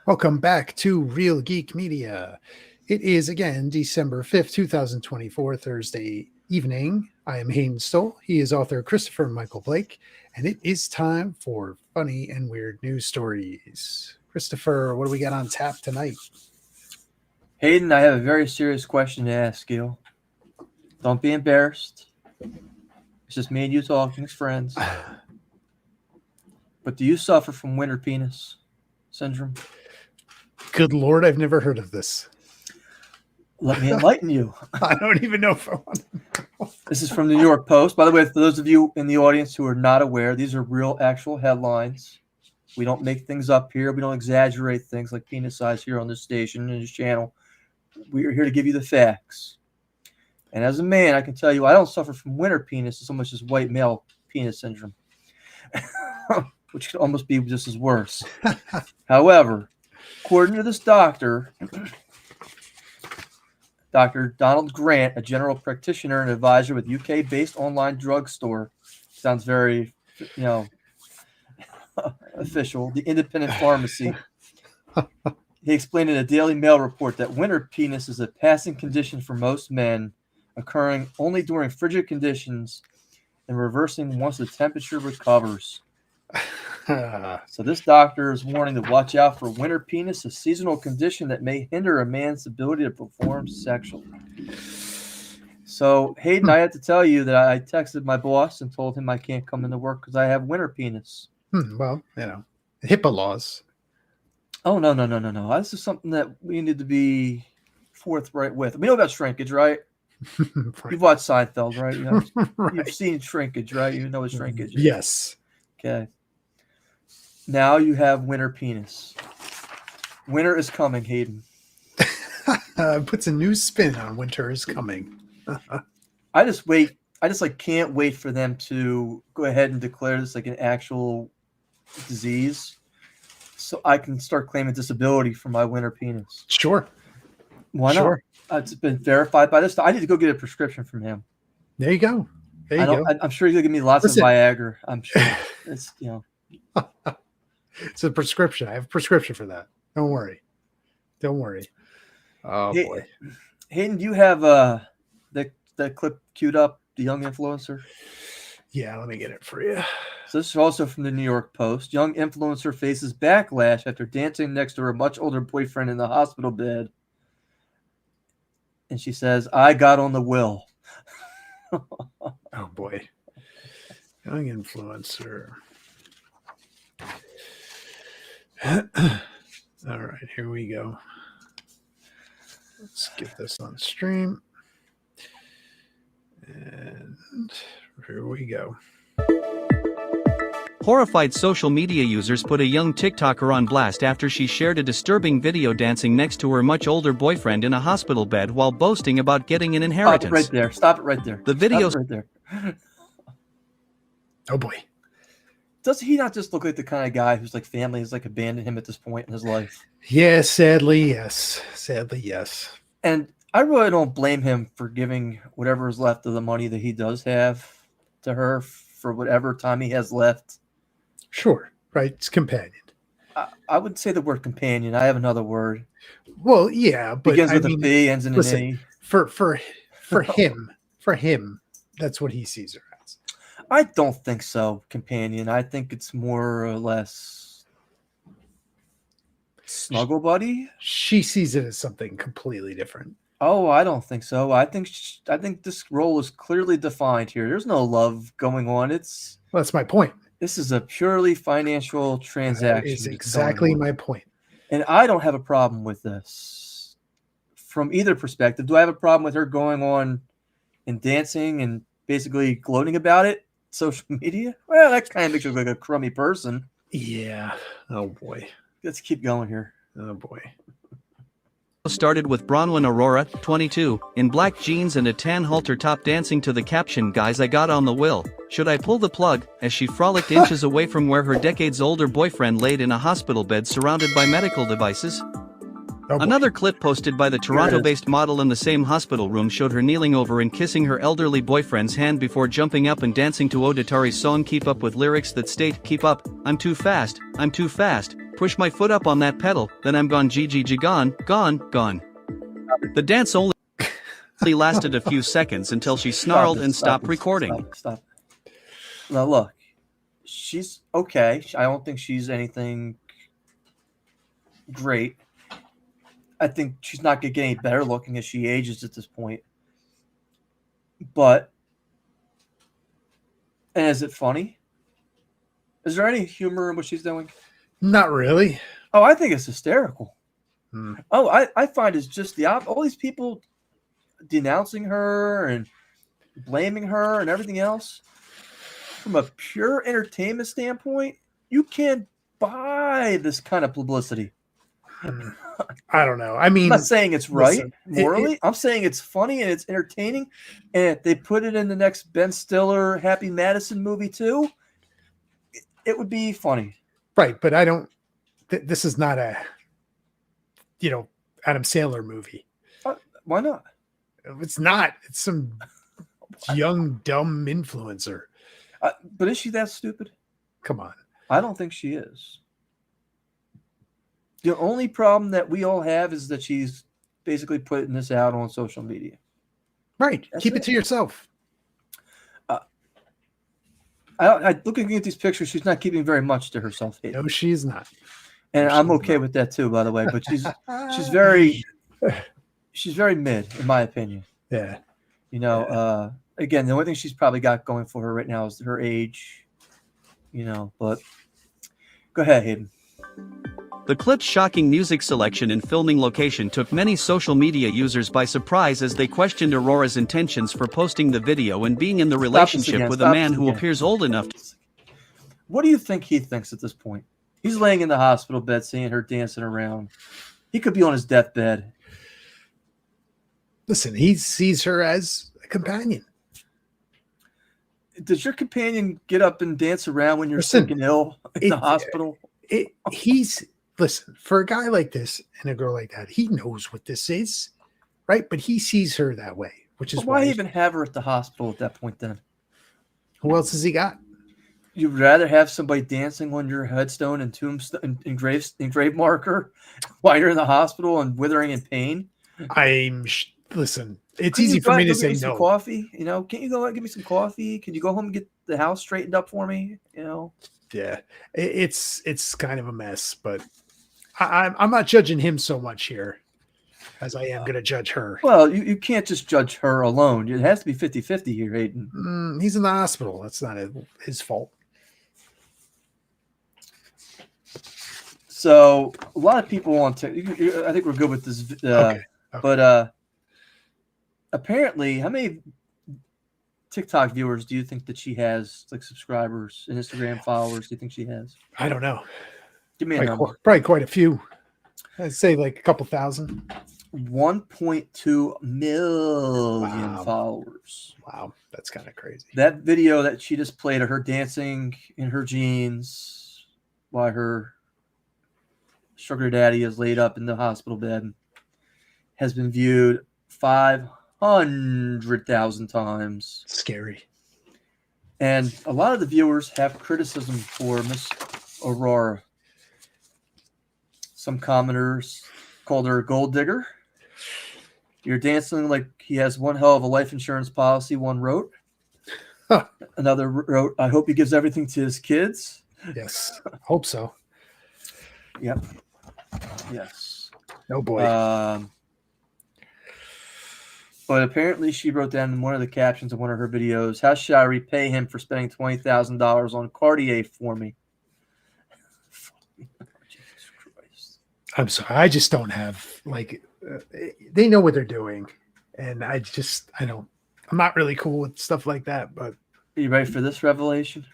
Welcome back to Real Geek Media. It is again December 5th, 2024, Thursday evening. I am Hayden Stoll. He is author Christopher Michael Blake, and it is time for funny and weird news stories. Christopher, what do we got on tap tonight? Hayden, I have a very serious question to ask you. Don't be embarrassed. It's just me and you talking as friends. But do you suffer from winter penis syndrome? Good Lord, I've never heard of this. Let me enlighten you. I don't even know if I want to know. This is from the New York Post. By the way, for those of you in the audience who are not aware, these are real, actual headlines. We don't make things up here. We don't exaggerate things like penis size here on this station and this channel. We are here to give you the facts. And as a man, I can tell you I don't suffer from winter penis so much as white male penis syndrome, which could almost be just as worse. However, according to this doctor, Dr. Donald Grant, a general practitioner and advisor with UK-based online drugstore, sounds very, official, the independent pharmacy. He explained in a Daily Mail report that winter penis is a passing condition for most men, occurring only during frigid conditions and reversing once the temperature recovers. So this doctor is warning to watch out for winter penis, a seasonal condition that may hinder a man's ability to perform sexually. So Hayden, I have to tell you that I texted my boss and told him I can't come into work because I have winter penis. Well, HIPAA laws. Oh, no. This is something that we need to be forthright with. We know about shrinkage, right? Right. You've watched Seinfeld, right? Right. You've seen shrinkage, right? You know what shrinkage is. Yes. Okay. Now you have winter penis. Winter is coming, Hayden. Puts a new spin on winter is coming. I just can't wait for them to go ahead and declare this like an actual disease so I can start claiming disability for my winter penis. Sure. Why not? It's been verified by this. I need to go get a prescription from him. There you go. I'm sure he's gonna give me lots of Viagra. I'm sure. It's It's a prescription. I have a prescription for that. Don't worry. Oh boy. Hayden, do you have that clip queued up? The young influencer. Yeah, let me get it for you. So this is also from the New York Post. Young influencer faces backlash after dancing next to her much older boyfriend in the hospital bed. And she says, "I got on the will." Oh boy. Young influencer. All right, here we go. Let's get this on stream. And here we go. Horrified social media users put a young TikToker on blast after she shared a disturbing video dancing next to her much older boyfriend in a hospital bed while boasting about getting an inheritance. Stop it right there. The video right there. Oh boy. Does he not just look like the kind of guy whose like family has like abandoned him at this point in his life? Yeah, sadly, yes. Sadly, yes. And I really don't blame him for giving whatever is left of the money that he does have to her for whatever time he has left. Sure, right. It's companion. I would say the word companion. I have another word. Well, yeah, but begins with a P, ends in an A. For him, that's what he sees her as. I don't think so, companion. I think it's more or less snuggle buddy. She sees it as something completely different. Oh, I don't think so. I think this role is clearly defined here. There's no love going on. Well, that's my point. This is a purely financial transaction. That is exactly my point. And I don't have a problem with this from either perspective. Do I have a problem with her going on and dancing and basically gloating about it? Social media? Well, that kind of makes you look like a crummy person. Yeah. Oh, boy. Let's keep going here. Oh, boy. Started with Bronwyn Aurora, 22, in black jeans and a tan halter top dancing to the caption, "Guys, I got on the will. Should I pull the plug?" as she frolicked inches away from where her decades-older boyfriend laid in a hospital bed surrounded by medical devices. Oh, Another clip posted by the Toronto-based model in the same hospital room showed her kneeling over and kissing her elderly boyfriend's hand before jumping up and dancing to Odetari's song Keep Up with lyrics that state, "Keep up, I'm too fast, push my foot up on that pedal, then I'm gone, gone. The dance only lasted a few seconds until she snarled and stopped recording. Stop. Now look, she's okay. I don't think she's anything great. I think she's not going to get any better looking as she ages at this point. But, and is it funny? Is there any humor in what she's doing? Not really. Oh, I think it's hysterical. Hmm. Oh, I find it's just the all these people denouncing her and blaming her and everything else. From a pure entertainment standpoint, you can't buy this kind of publicity. I don't know. I mean, I'm not saying it's right listen, morally. I'm saying it's funny and it's entertaining. And if they put it in the next Ben Stiller Happy Madison movie too, it would be funny. right, but I don't. This is not a, Adam Sandler movie. Why not? It's not. It's some young dumb influencer. But is she that stupid? Come on. I don't think she is. The only problem that we all have is that she's basically putting this out on social media. Right. That's Keep it to yourself. Looking at these pictures, she's not keeping very much to herself. No, she's not. And I'm okay with that too, by the way. But she's very mid, in my opinion. Yeah. Again, the only thing she's probably got going for her right now is her age. But go ahead, Hayden. The clip's shocking music selection and filming location took many social media users by surprise as they questioned Aurora's intentions for posting the video and being in the relationship with a man who appears old enough to... What do you think he thinks at this point? He's laying in the hospital bed seeing her dancing around. He could be on his deathbed. Listen, he sees her as a companion. Does your companion get up and dance around when you're sick and ill in the hospital? Listen, for a guy like this and a girl like that, he knows what this is, right? But he sees her that way, which is why even have her at the hospital at that point then? Who else has he got? You'd rather have somebody dancing on your headstone and tombstone and grave marker while you're in the hospital and withering in pain? Listen, it's easy for me to say no. Coffee, can't you go out and give me some coffee? Can you go home and get the house straightened up for me? Yeah, it's kind of a mess, but I'm not judging him so much here as I am going to judge her. Well, you can't just judge her alone. It has to be 50-50 here, Hayden. He's in the hospital. That's not his fault. So a lot of people want to. I think we're good with this. Okay. But apparently, how many TikTok viewers do you think that she has, like subscribers and Instagram followers? Do you think she has? I don't know. Give me a number. Probably quite a few. I'd say like a couple thousand. 1.2 million followers. Wow, that's kind of crazy. That video that she just played of her dancing in her jeans while her sugar daddy is laid up in the hospital bed has been viewed 500,000 times. Scary. And a lot of the viewers have criticism for Miss Aurora. Some commenters called her a gold digger. You're dancing like he has one hell of a life insurance policy, one wrote. Huh. Another wrote, I hope he gives everything to his kids. Yes, hope so. Yep. Yes. Oh, boy. But apparently she wrote down in one of the captions of one of her videos, how should I repay him for spending $20,000 on Cartier for me? Jesus Christ. I'm sorry. I just don't have, they know what they're doing. And I'm not really cool with stuff like that, but. Are you ready for this revelation?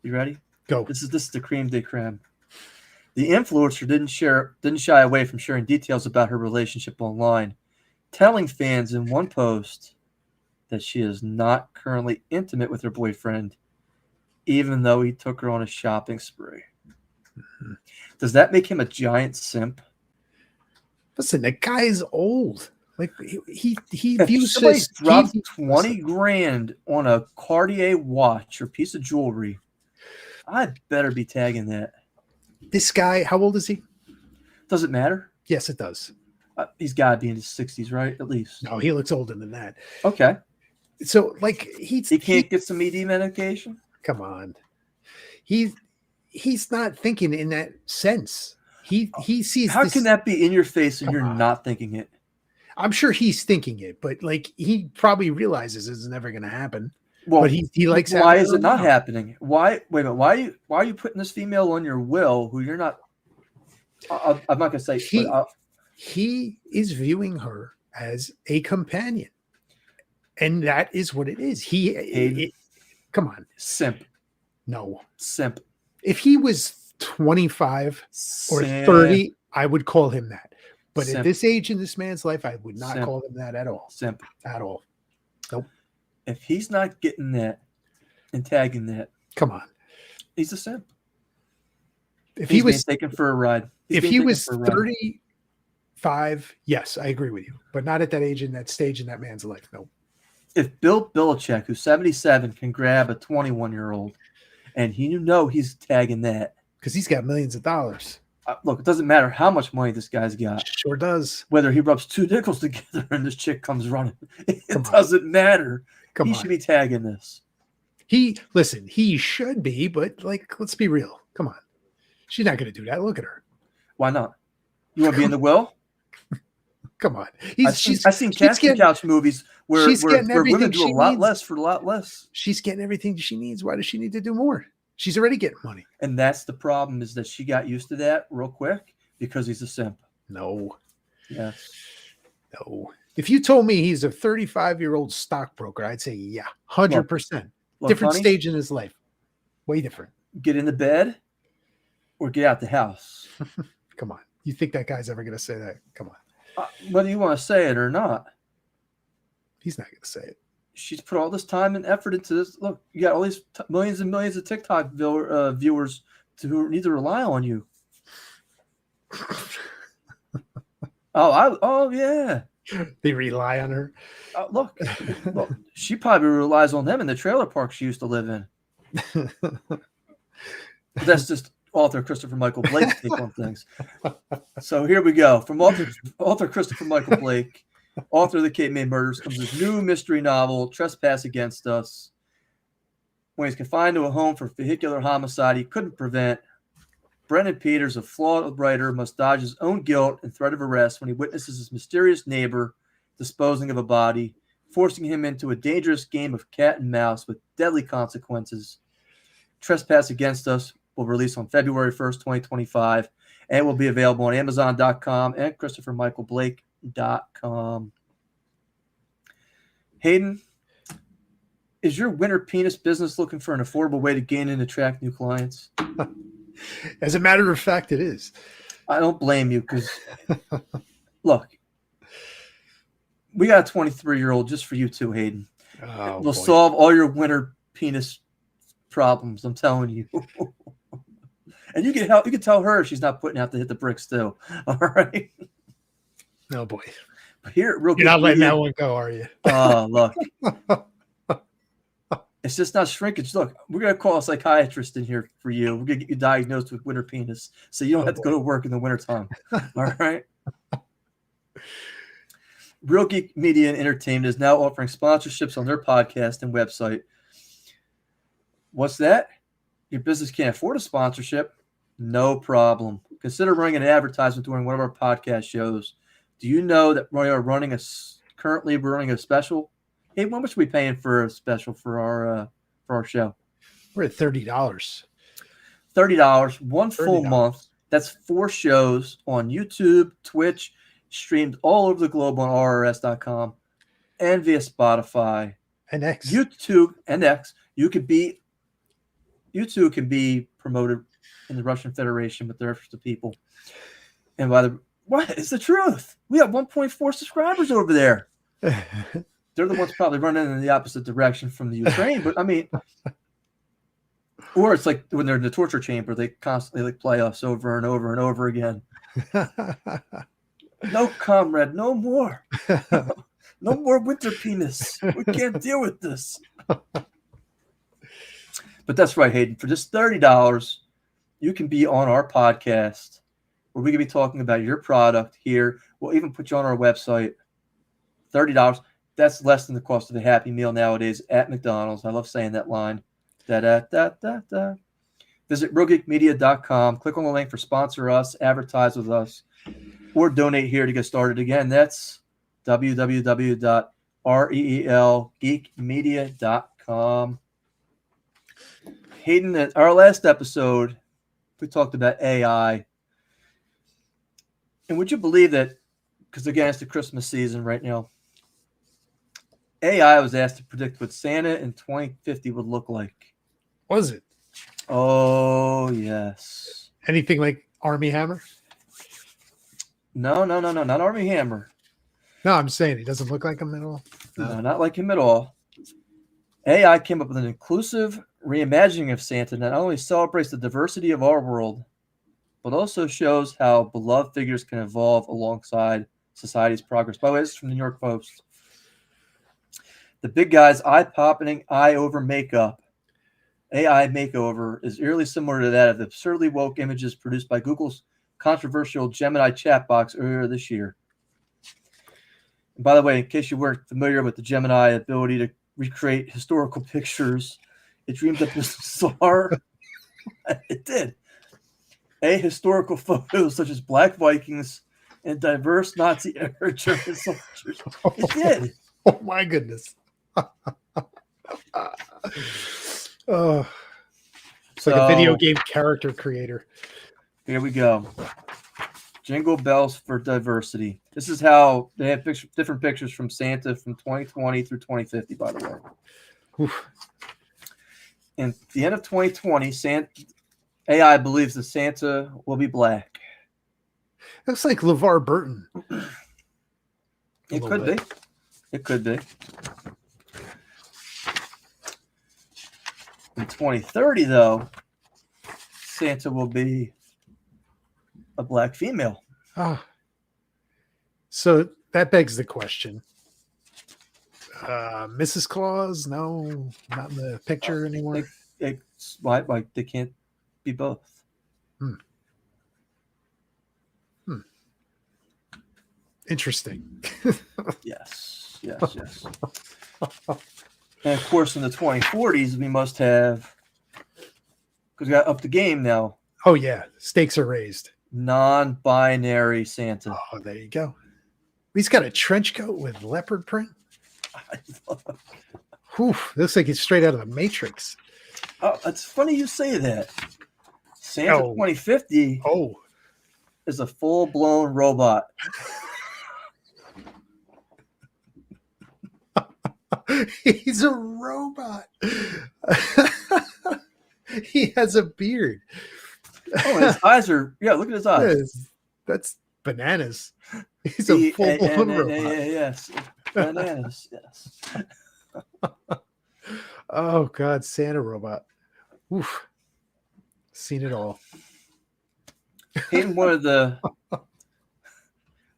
You ready? Go. This is the creme de creme. The influencer didn't shy away from sharing details about her relationship online, telling fans in one post that she is not currently intimate with her boyfriend, even though he took her on a shopping spree. Mm-hmm. Does that make him a giant simp? Listen, the guy's old. Like he views somebody his dropped $20,000 on a Cartier watch or piece of jewelry. I'd better be tagging that. This guy, how old is he? Does it matter? Yes, it does. He's got to be in his 60s, right? At least. No, he looks older than that. Okay. So, like, he can't get some ED medication? Come on. He's not thinking in that sense. He sees. How can that be in your face and you're on. not thinking it? I'm sure he's thinking it, but like he probably realizes it's never going to happen. Well, but he likes. Why is it not happening? Why? Wait a minute. Why are you putting this female on your will who you're not? I'm not going to say. He is viewing her as a companion, and that is what it is. Come on, simp. No, simp. If he was 25 or 30, I would call him that. But simp. At this age in this man's life, I would not simp. call him that at all. Simp. At all. Nope. If he's not getting that and tagging that, come on, he's a simp. If he's he was taken for a ride, if he was 35, yes, I agree with you, but not at that age in that stage in that man's life. No. If Bill Belichick, who's 77, can grab a 21-year-old, and he's tagging that because he's got millions of dollars. Look, it doesn't matter how much money this guy's got. Sure does. Whether he rubs two nickels together and this chick comes running, it doesn't matter. He should be tagging this. He should be, but like, let's be real. Come on. She's not going to do that. Look at her. Why not? You want to be in the will? Come on. I've seen casting couch movies where women do a lot less for a lot less. She's getting everything she needs. Why does she need to do more? She's already getting money. And that's the problem, is that she got used to that real quick because he's a simp. No. Yes. No. If you told me he's a 35-year-old stockbroker, I'd say, yeah, 100%. Different stage in his life. Way different. Get in the bed or get out the house. Come on. You think that guy's ever going to say that? Come on. Whether you want to say it or not. He's not going to say it. She's put all this time and effort into this. Look, you got all these millions and millions of TikTok viewers who need to rely on you. Oh yeah. They rely on her. Look, she probably relies on them in the trailer park she used to live in. That's just author Christopher Michael Blake's take on things. So here we go. From author Christopher Michael Blake, author of the Cape May Murders, comes his new mystery novel, Trespass Against Us. When he's confined to a home for vehicular homicide he couldn't prevent, Brendan Peters, a flawed writer, must dodge his own guilt and threat of arrest when he witnesses his mysterious neighbor disposing of a body, forcing him into a dangerous game of cat and mouse with deadly consequences. Trespass Against Us will release on February 1st, 2025, and will be available on Amazon.com and ChristopherMichaelBlake.com. Hayden, is your winter penis business looking for an affordable way to gain and attract new clients? As a matter of fact, it is. I don't blame you because, look, we got a 23-year-old just for you too, Hayden. We'll solve all your winter penis problems, I'm telling you. And you can help. You can tell her she's not putting out to hit the bricks too. All right. Oh boy. But here, real You're not letting that one go, are you? Oh, look. It's just not shrinkage. Look, we're gonna call a psychiatrist in here for you. We're gonna get you diagnosed with winter penis, so you don't have to go to work in the wintertime. All right. Real Geek Media and Entertainment is now offering sponsorships on their podcast and website. What's that? Your business can't afford a sponsorship? No problem. Consider running an advertisement during one of our podcast shows. Do you know that we are currently running a special? Hey, how much are we paying for a special for our show? We're at $30. $30, one full month. That's 4 shows on YouTube, Twitch, streamed all over the globe on RRS.com and via Spotify and X. YouTube and X. YouTube can be promoted in the Russian Federation with the rest of the people. And what is the truth? We have 1.4 subscribers over there. They're the ones probably running in the opposite direction from the Ukraine, but I mean, or it's like when they're in the torture chamber, they constantly play us over and over and over again. No, comrade, no more. No more winter penis. We can't deal with this. But that's right, Hayden. For just $30, you can be on our podcast where we can be talking about your product here. We'll even put you on our website. $30. That's less than the cost of a Happy Meal nowadays at McDonald's. I love saying that line. Da-da-da-da-da. Visit RealGeekMedia.com. Click on the link for sponsor us, advertise with us, or donate here to get started. Again, that's www.reelgeekmedia.com. Hayden, at our last episode, we talked about AI. And would you believe that, because again, it's the Christmas season right now, AI was asked to predict what Santa in 2050 would look like. Was it? Oh, yes. Anything like Armie Hammer? No, not Armie Hammer. No, I'm saying he doesn't look like him at all. No, not like him at all. AI came up with an inclusive reimagining of Santa that not only celebrates the diversity of our world, but also shows how beloved figures can evolve alongside society's progress. By the way, this is from the New York Post. The big guy's eye-popping, eye-over makeup, AI makeover, is eerily similar to that of the absurdly woke images produced by Google's controversial Gemini chat box earlier this year. And by the way, in case you weren't familiar with the Gemini ability to recreate historical pictures, it dreamed up this bizarre, it did, historical photos such as Black Vikings and diverse Nazi-era German soldiers. It did. Oh, my goodness. Oh, it's like a video game character creator. Here we go. Jingle bells for diversity. This is how they have different pictures from Santa from 2020 through 2050, by the way. Oof. And at the end of 2020, AI believes that Santa will be black. Looks like LeVar Burton. It could be. It could be. In 2030, though, Santa will be a black female. Ah. So that begs the question. Mrs. Claus? No, not in the picture anymore. It's why they can't be both. Interesting. Yes. And of course, in the 2040s, we must have, because we got up the game now, Oh, yeah. Stakes are raised. non-binary Santa. Oh, there you go. He's got a trench coat with leopard print. Whew, looks like he's straight out of the Matrix. Oh, it's funny you say that. Santa 2050 is a full-blown robot. He's a robot. He has a beard. Oh, his eyes are, look at his eyes. That's bananas. He's a full-blown robot. Yes. Bananas, yes. Oh, God, Santa robot. Oof. Seen it all. And one of the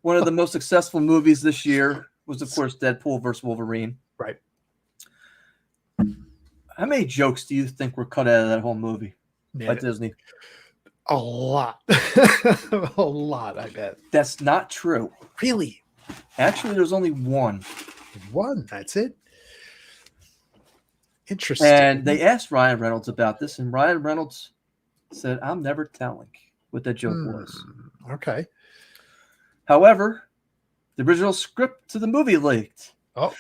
most successful movies this year was, of course, Deadpool versus Wolverine. Right. How many jokes do you think were cut out of that whole movie by Disney? A lot. A lot, I bet. That's not true. Really? Actually, there's only one. One, that's it? Interesting. And they asked Ryan Reynolds about this, and Ryan Reynolds said, I'm never telling what that joke was. Okay. However, the original script to the movie leaked. Oh,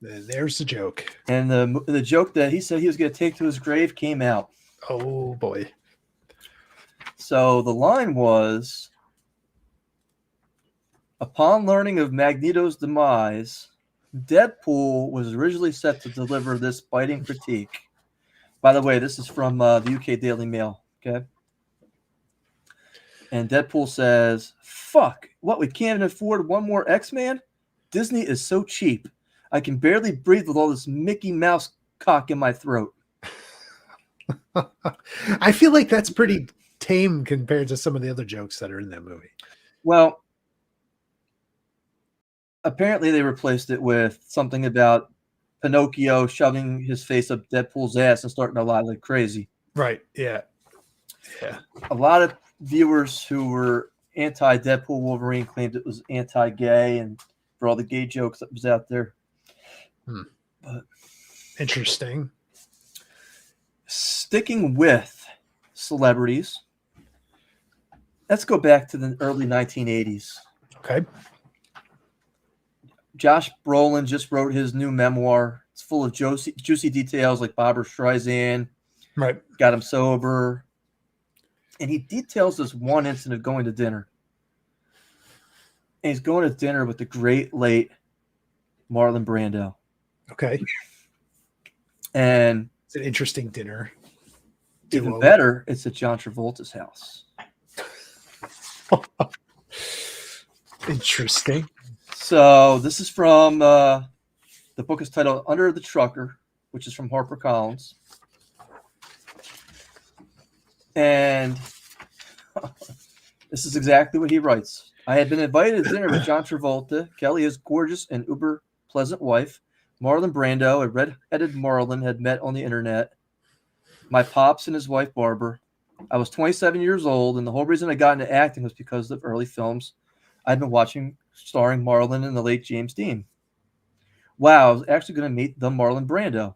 there's the joke. And the joke that he said he was going to take to his grave came out. Oh, boy. So the line was, upon learning of Magneto's demise, Deadpool was originally set to deliver this biting critique. By the way, this is from the UK Daily Mail, okay? And Deadpool says, fuck, what, we can't afford one more X-Man? Disney is so cheap. I can barely breathe with all this Mickey Mouse cock in my throat. I feel like that's pretty tame compared to some of the other jokes that are in that movie. Well, apparently they replaced it with something about Pinocchio shoving his face up Deadpool's ass and starting to lie like crazy. Right, yeah. Yeah. A lot of viewers who were anti-Deadpool Wolverine claimed it was anti-gay and for all the gay jokes that was out there. But Interesting. sticking with celebrities, let's go back to the early 1980s. Okay. Josh Brolin just wrote his new memoir. It's full of juicy details like Barbra Streisand, Right. got him sober. And he details this one incident of going to dinner. And he's going to dinner with the great late Marlon Brando. Okay. And It's an interesting dinner. even Duo. better, it's at John Travolta's house. Interesting. So this is from the book is titled Under the Trucker, which is from HarperCollins. And this is exactly what he writes. I had been invited to dinner with John Travolta, Kelly, his gorgeous and uber pleasant wife, Marlon Brando, a red-headed Marlon had met on the internet, my pops and his wife, Barbara. I was 27 years old, and the whole reason I got into acting was because of early films I'd been watching starring Marlon and the late James Dean. Wow, I was actually going to meet the Marlon Brando.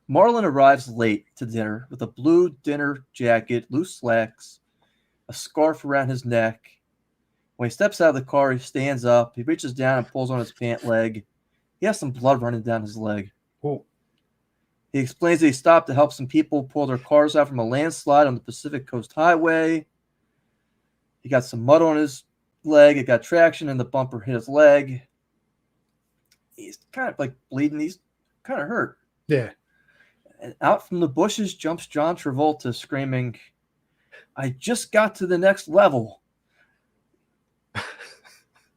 Marlon arrives late to dinner with a blue dinner jacket, loose slacks, a scarf around his neck. When he steps out of the car, he stands up. He reaches down and pulls on his pant leg. He has some blood running down his leg. Whoa. He explains that he stopped to help some people pull their cars out from a landslide on the Pacific Coast Highway. He got some mud on his leg. It got traction, and the bumper hit his leg. He's kind of like bleeding. He's kind of hurt. Yeah. And out from the bushes jumps John Travolta screaming, I just got to the next level.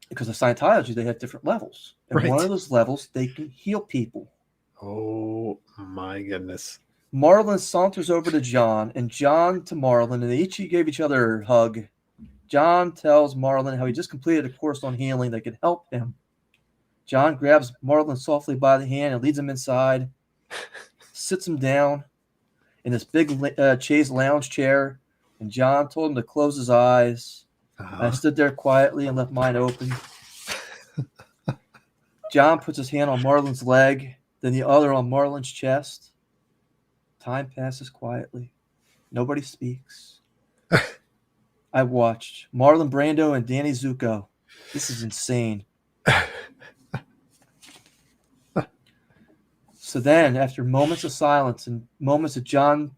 Because of Scientology, they have different levels. And Right. one of those levels, they can heal people. Oh, my goodness. Marlon saunters over to John, and John to Marlon, and they each gave each other a hug. John tells Marlon how he just completed a course on healing that could help him. John grabs Marlon softly by the hand and leads him inside, sits him down in this big chaise lounge chair, and John told him to close his eyes. I stood there quietly and left mine open. John puts his hand on Marlon's leg, then the other on Marlon's chest. Time passes quietly. Nobody speaks. I watched Marlon Brando and Danny Zuko. This is insane. So then, after moments of silence and moments of John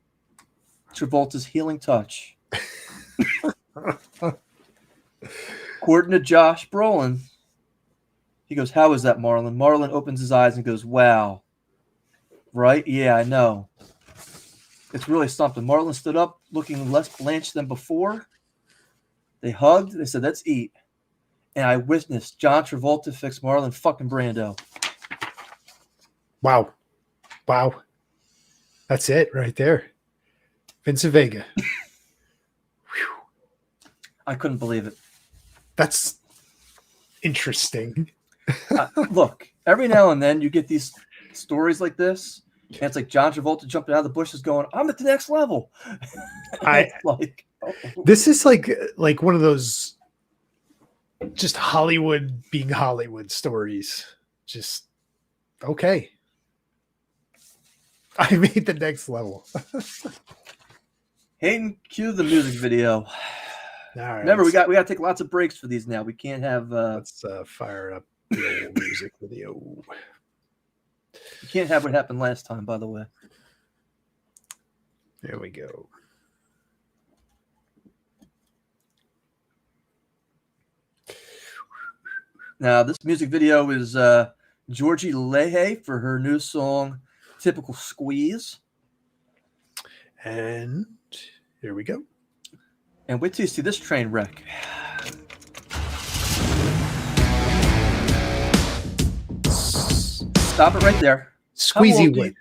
Travolta's healing touch, according to Josh Brolin, he goes, how is that, Marlon? Marlon opens his eyes and goes, wow. Right? Yeah, I know. It's really something. Marlon stood up looking less blanched than before. They hugged. They said, let's eat. And I witnessed John Travolta fix Marlon fucking Brando. Wow. Wow. That's it right there. Vincent Vega. I couldn't believe it. That's interesting. Look, every now and then you get these stories like this, and it's like John Travolta jumping out of the bushes going, I'm at the next level. Like, oh. This is like one of those just Hollywood being Hollywood stories. Just okay. I made the next level. Hayden, cue the music video. All right, Remember, we got to take lots of breaks for these now. We can't have let's fire up the old music video. we can't have what happened last time, by the way. There we go. Now, this music video is Georgie Leahy for her new song, Typical Squeeze. And here we go. And wait till you see this train wreck. Stop it right there. Squeezy wood.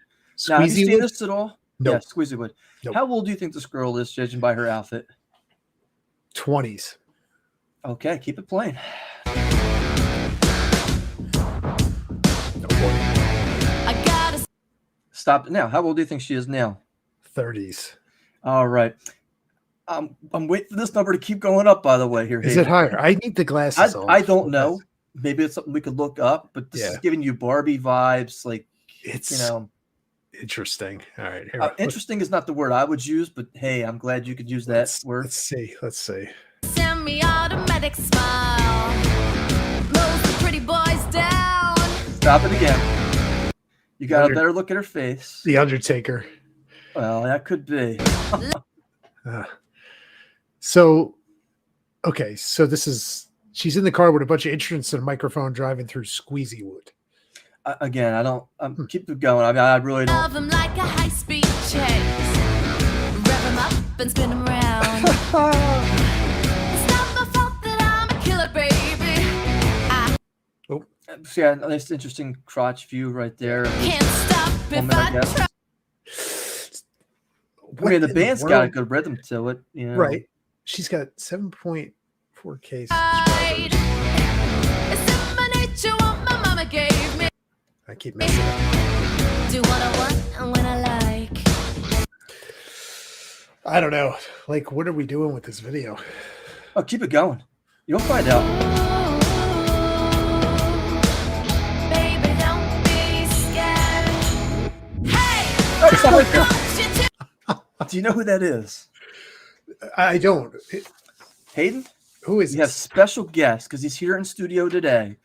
Now, have you Squeezy seen wood. this at all? Nope. Yeah, Squeezy Wood. Nope. How old do you think this girl is, judging by her outfit? 20s. Okay, keep it playing. Stop it now. How old do you think she is now? 30s. All right. I'm waiting for this number to keep going up, by the way, here. Is Hayden. it higher? I need the glasses off. I don't know. Maybe it's something we could look up, but this is Yeah. giving you Barbie vibes. Like, It's you know, interesting. All right. Here, interesting is not the word I would use, but hey, I'm glad you could use that word. Let's see. Let's see. Semi-automatic smile. Blows the pretty boys down. Stop it again. You got a better look at her face. The Undertaker. Well, that could be. So, okay. So she's in the car with a bunch of instruments and a microphone driving through squeezy wood. Again, keep it going. I mean, I really don't. Love him like a high-speed chase. Rev him up and spin him around. It's not my fault that I'm a killer, baby. See, a nice, interesting crotch view right there. Can't stop if I try. I mean, the band's got a good rhythm to it, you know. Right. She's got 7.4K Right. subscribers. It's in my nature what my mama gave me. I keep messing up. Do what I want and when I like. I don't know. Like, what are we doing with this video? Oh, keep it going. You'll find out. Baby, don't be scared. Hey! Oh, stop right there. Want you to- Do you know who that is? I don't. Hayden? Who is We have this? special guest because he's here in studio today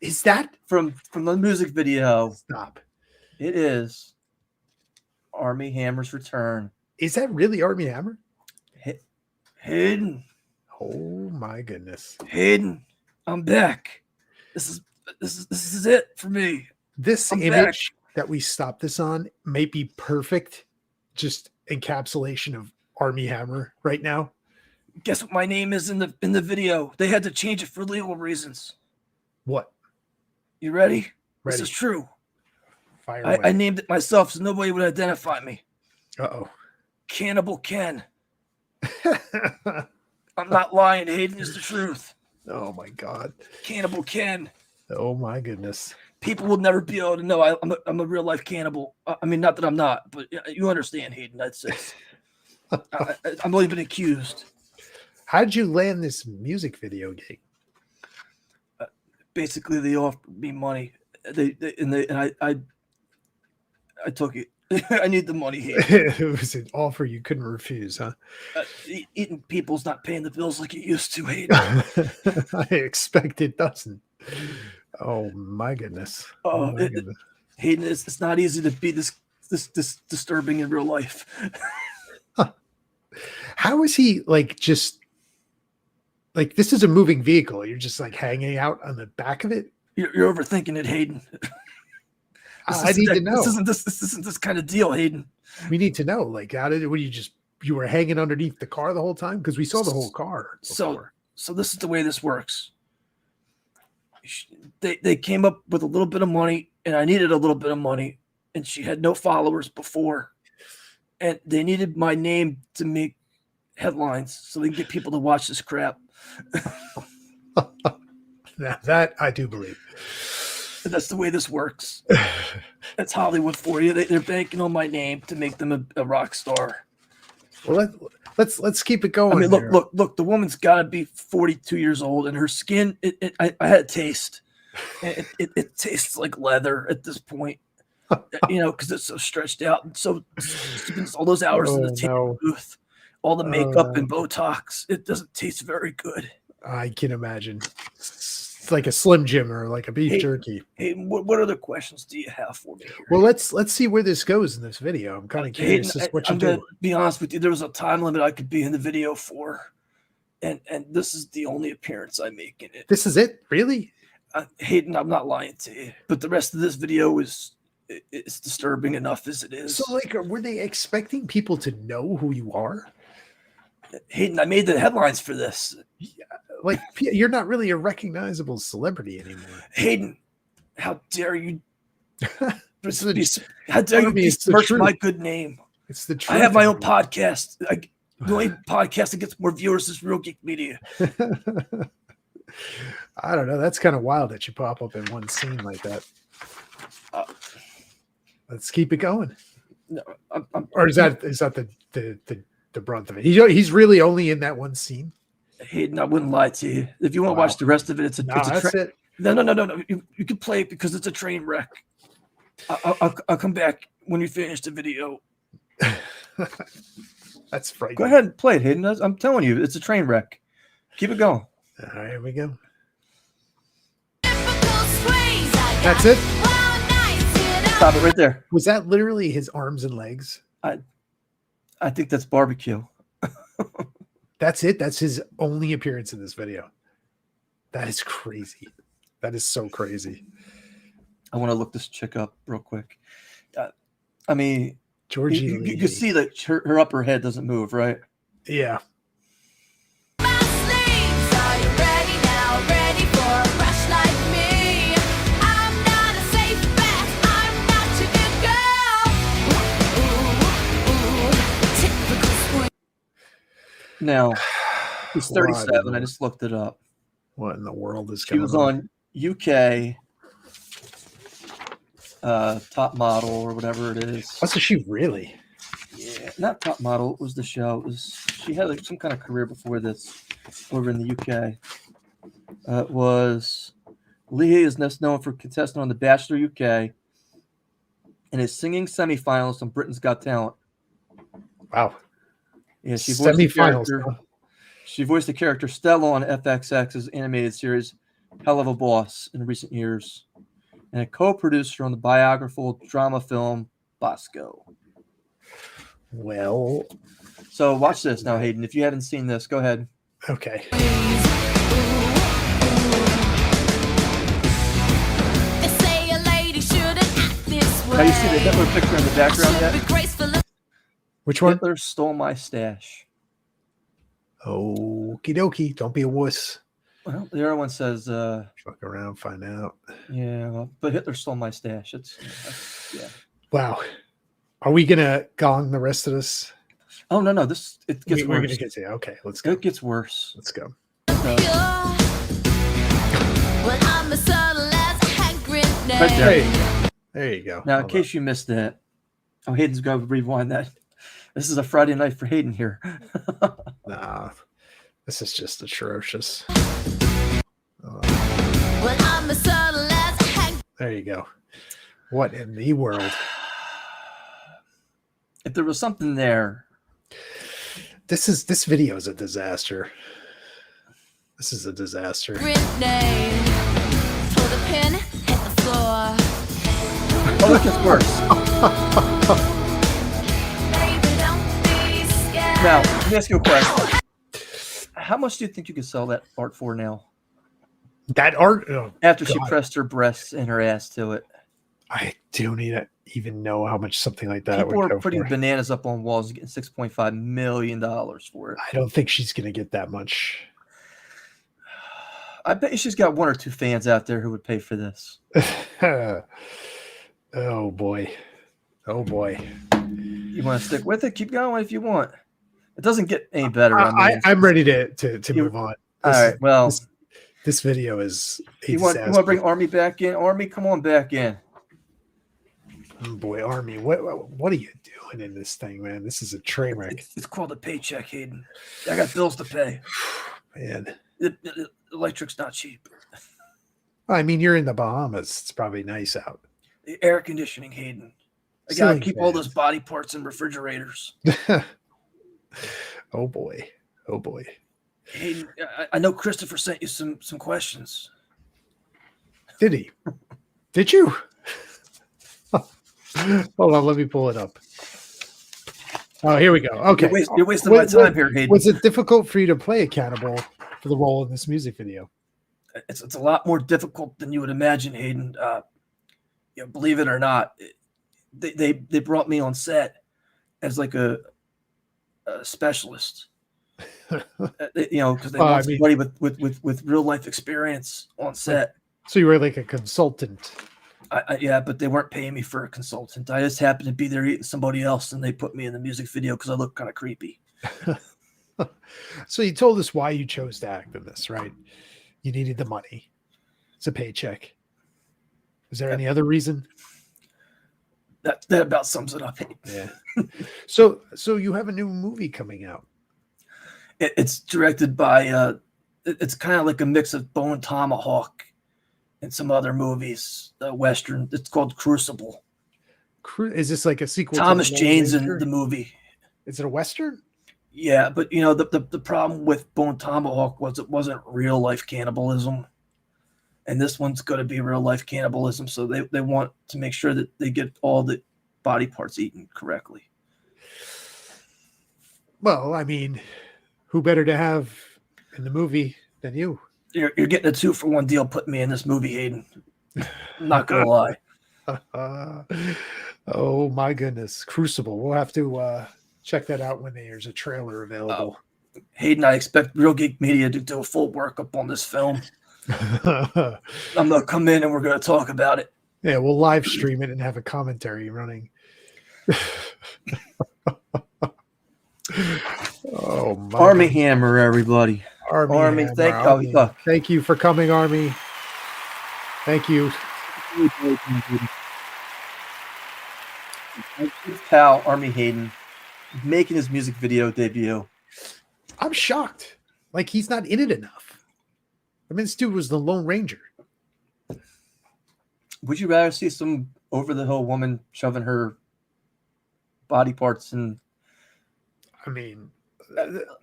Is that? from the music video. Stop. It is Armie Hammer's return. Is that really Armie Hammer? Hayden, Oh my goodness. Hayden, I'm back. This is it for me. This I'm image that we stopped this on may be perfect, just encapsulation of Armie Hammer right now. Guess what my name is in the video? They had to change it for legal reasons. What? You ready? Ready. This is true. Fire I away. named it myself so nobody would identify me. Uh-oh. Cannibal Ken. I'm not lying. Hayden is the truth. Oh my God. Cannibal Ken. Oh my goodness. People will never be able to know I'm a real life cannibal. I mean, not that I'm not, but you understand, Hayden. That's it. I'm only been accused. How did you land this music video gig? Basically, they offered me money. I took it. I need the money, Hayden. It was an offer you couldn't refuse, huh? Eating people's not paying the bills like it used to, Hayden. I expect it doesn't. Oh my goodness. Oh, my goodness. Hayden, it's not easy to be this disturbing in real life. How is he like just like this is a moving vehicle? You're just like hanging out on the back of it? You're overthinking it, Hayden. I need to know. This isn't this kind of deal, Hayden. We need to know. Like, how did you were hanging underneath the car the whole time? Because we saw the whole car before. So this is the way this works. They came up with a little bit of money, and I needed a little bit of money, and she had no followers before, and they needed my name to make headlines so they can get people to watch this crap. Now that I do believe. And that's the way this works. That's Hollywood for you. They're banking on my name to make them a rock star. Well, let's keep it going. I mean, look. The woman's got to be 42 years old, and her skin. I had a taste. It tastes like leather at this point, you know, because it's so stretched out and so all those hours in the TV booth, all the makeup and Botox. It doesn't taste very good. I can imagine. It's like a Slim Jim or like a beef jerky. Hey, what other questions do you have for me here? Well, let's see where this goes in this video. I'm kind of curious as to what you do. I'm gonna be honest with you. There was a time limit I could be in the video for, and this is the only appearance I make in it. This is it, really? Hayden, I'm not lying to you, but the rest of this video it's disturbing enough as it is. So, like, were they expecting people to know who you are? Hayden, I made the headlines for this. Like, you're not really a recognizable celebrity anymore. Hayden, how dare you? How dare you besmirch my good name? It's the truth. I have my own podcast. The only podcast that gets more viewers is Real Geek Media. I don't know. That's kind of wild that you pop up in one scene like that. Let's keep it going. No, Or is that the the brunt of it. He's really only in that one scene. Hayden, I wouldn't lie to you. If you want to watch the rest of it, it's a That's it. No. You can play it because it's a train wreck. I'll come back when you finish the video. That's frightening. Go ahead and play it, Hayden. I'm telling you, it's a train wreck. Keep it going. All right, here we go. That's it? Stop it right there. Was that literally his arms and legs? I think that's barbecue. That's it? That's his only appearance in this video. That is crazy. That is so crazy. I want to look this chick up real quick. I mean, Georgie you Leahy. can see that her upper head doesn't move, right? Yeah. Now, he's 37. I just looked it up. What in the world is She going was on? on UK Top Model or whatever it is. What's she really? Yeah, not Top Model. It was the show. It was she had like some kind of career before this over in the UK. It was Leahy is best known for contestant on The Bachelor UK and is singing semifinalist on Britain's Got Talent. Wow. Yeah, she voiced the Semifinals. character. Huh? She voiced the character Stella on FXX's animated series Hell of a Boss in recent years, and a co-producer on the biographical drama film Bosco. Well, So watch this now, Hayden. If you haven't seen this, go ahead. okay. Now you see the Hitler picture in the background yet? Which one? Hitler stole my stash. Okie dokie. Don't be a wuss. Well, the other one says, Fuck around, find out. yeah, well, but Hitler stole my stash. Yeah. Wow. Are we gonna gong the rest of this? Oh no, it gets We're worse. gonna get to okay. Let's go. It gets worse. Let's go. Right there. There you go. Now, in Hold case you missed that, Hayden's going to rewind that. This is a Friday night for Hayden here. up. Nah, this is just atrocious. There you go. What in the world? If there was something there, This video is a disaster. This is a disaster. oh, look, it's worse. Now, let me ask you a question. How much do you think you could sell that art for now? That art. Oh, After she God. pressed her breasts and her ass to it. I don't even know how much something like that People would are go putting for. bananas up on walls and getting $6.5 million for it. I don't think she's gonna get that much. I bet you she's got one or two fans out there who would pay for this. Oh boy. Oh boy. You want to stick with it? Keep going if you want. It doesn't get any better. I'm ready to move on. All right. Well, this video is a you want to bring Armie back in? Armie, come on back in. Oh boy, Armie, what are you doing in this thing, man? This is a train wreck. It's called a paycheck, Hayden. I got bills to pay. Man. The electric's not cheap. I mean, you're in the Bahamas. It's probably nice out. The air conditioning, Hayden. I gotta Ceiling keep all fans. those body parts in refrigerators. Oh boy. Oh boy. Hayden, I know Christopher sent you some questions. Did he? Did you? Hold on, let me pull it up. Oh, here we go. Okay. You're wasting my time here, Hayden. Was it difficult for you to play accountable for the role in this music video? It's a lot more difficult than you would imagine, Hayden. Believe it or not, they brought me on set as like a specialist. Because they want somebody with real life experience on set. So you were like a consultant. Yeah, but they weren't paying me for a consultant. I just happened to be there eating somebody else, and they put me in the music video because I look kind of creepy. So you told us why you chose to act in this, right? You needed the money. It's a paycheck. Is there any other reason? That about sums it up. Yeah. So you have a new movie coming out. It's directed by it's kind of like a mix of Bone Tomahawk and some other movies, Western. It's called Crucible. Is this like a sequel? Thomas to Jane's in the movie. Is it a Western? Yeah, but you know the problem with Bone Tomahawk was it wasn't real life cannibalism, and this one's going to be real life cannibalism. So they want to make sure that they get all the body parts eaten correctly. Well, I mean, who better to have in the movie than you? You're getting a 2-for-1 deal putting me in this movie, Hayden. I'm not gonna lie. Oh my goodness, Crucible. We'll have to check that out when there's a trailer available. Hayden, I expect Real Geek Media to do a full workup on this film. I'm gonna come in and we're gonna talk about it. Yeah, we'll live stream it and have a commentary running. Oh my Armie God. Hammer, everybody. Armie, Hammer, thank you for coming, Armie. Thank you. Pal Armie Hayden making his music video debut. I'm shocked. Like, he's not in it enough. I mean, this dude was the Lone Ranger. Would you rather see some over-the-hill woman shoving her body parts in? I mean,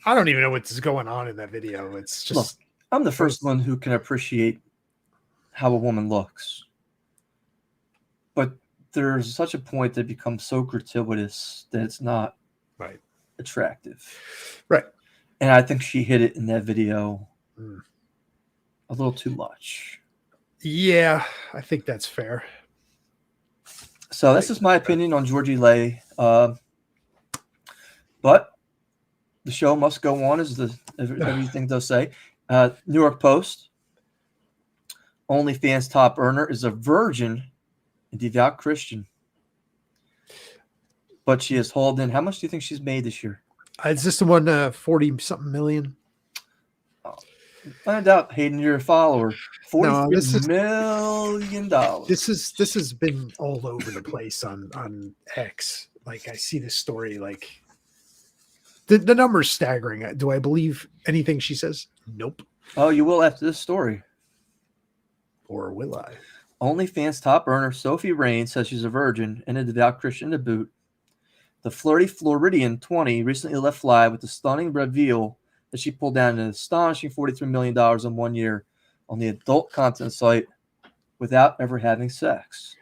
I don't even know what's going on in that video. It's just... Look, I'm the first one who can appreciate how a woman looks. But there's such a point that it becomes so gratuitous that it's not attractive. Right. And I think she hit it in that video a little too much. Yeah, I think that's fair. So this is my opinion on Georgie Leahy. But the show must go on, as everything does say. New York Post. OnlyFans top earner is a virgin and devout Christian. But she has hauled in. How much do you think she's made this year? Is this the one 40-something million? Find out, Hayden, you're a follower. $43 million. This has been all over the place on X. Like, I see this story, like the number's staggering. Do I believe anything she says? Nope. Oh, you will after this story. Or will I? OnlyFans top earner Sophie Rain says she's a virgin and a devout Christian to boot. The flirty Floridian 20 recently left fly with the stunning reveal that she pulled down an astonishing $43 million in 1 year on the adult content site without ever having sex.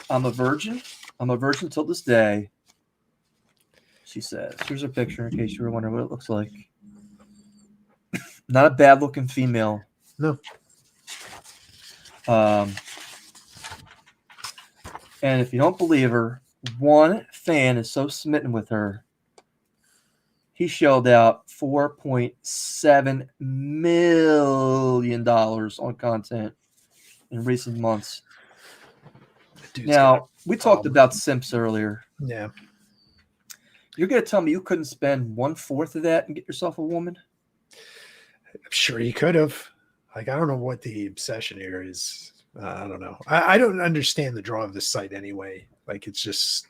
I'm a virgin. I'm a virgin till this day, she says. Here's a picture in case you were wondering what it looks like. Not a bad-looking female. No. And if you don't believe her, one fan is so smitten with her, he shelled out $4.7 million on content in recent months. Now, we talked about simps earlier. Yeah. You're going to tell me you couldn't spend 1/4 of that and get yourself a woman? I'm sure you could have. Like, I don't know what the obsession here is. I don't know. I don't understand the draw of this site anyway. Like, it's just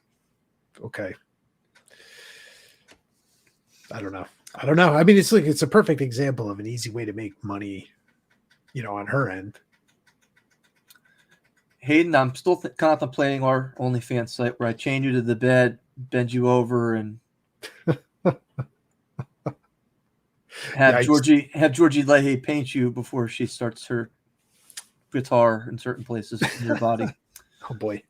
okay. I don't know. I mean, it's a perfect example of an easy way to make money, on her end. Hayden, I'm still contemplating our OnlyFans site where I chain you to the bed, bend you over, and have Georgie Leahy paint you before she starts her guitar in certain places in your body. Oh boy.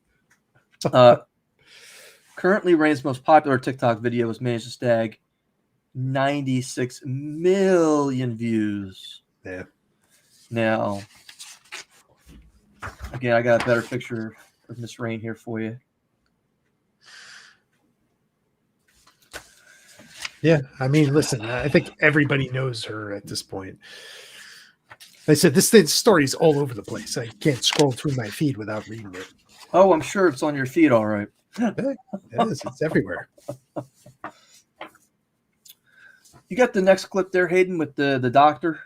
Currently, Rain's most popular TikTok video has managed to stag 96 million views. Yeah. Now, again, I got a better picture of Miss Rain here for you. Yeah, I mean, listen, I think everybody knows her at this point. I said this story's all over the place. I can't scroll through my feed without reading it. Oh, I'm sure it's on your feed, all right. It is. It's everywhere. You got the next clip there, Hayden, with the doctor?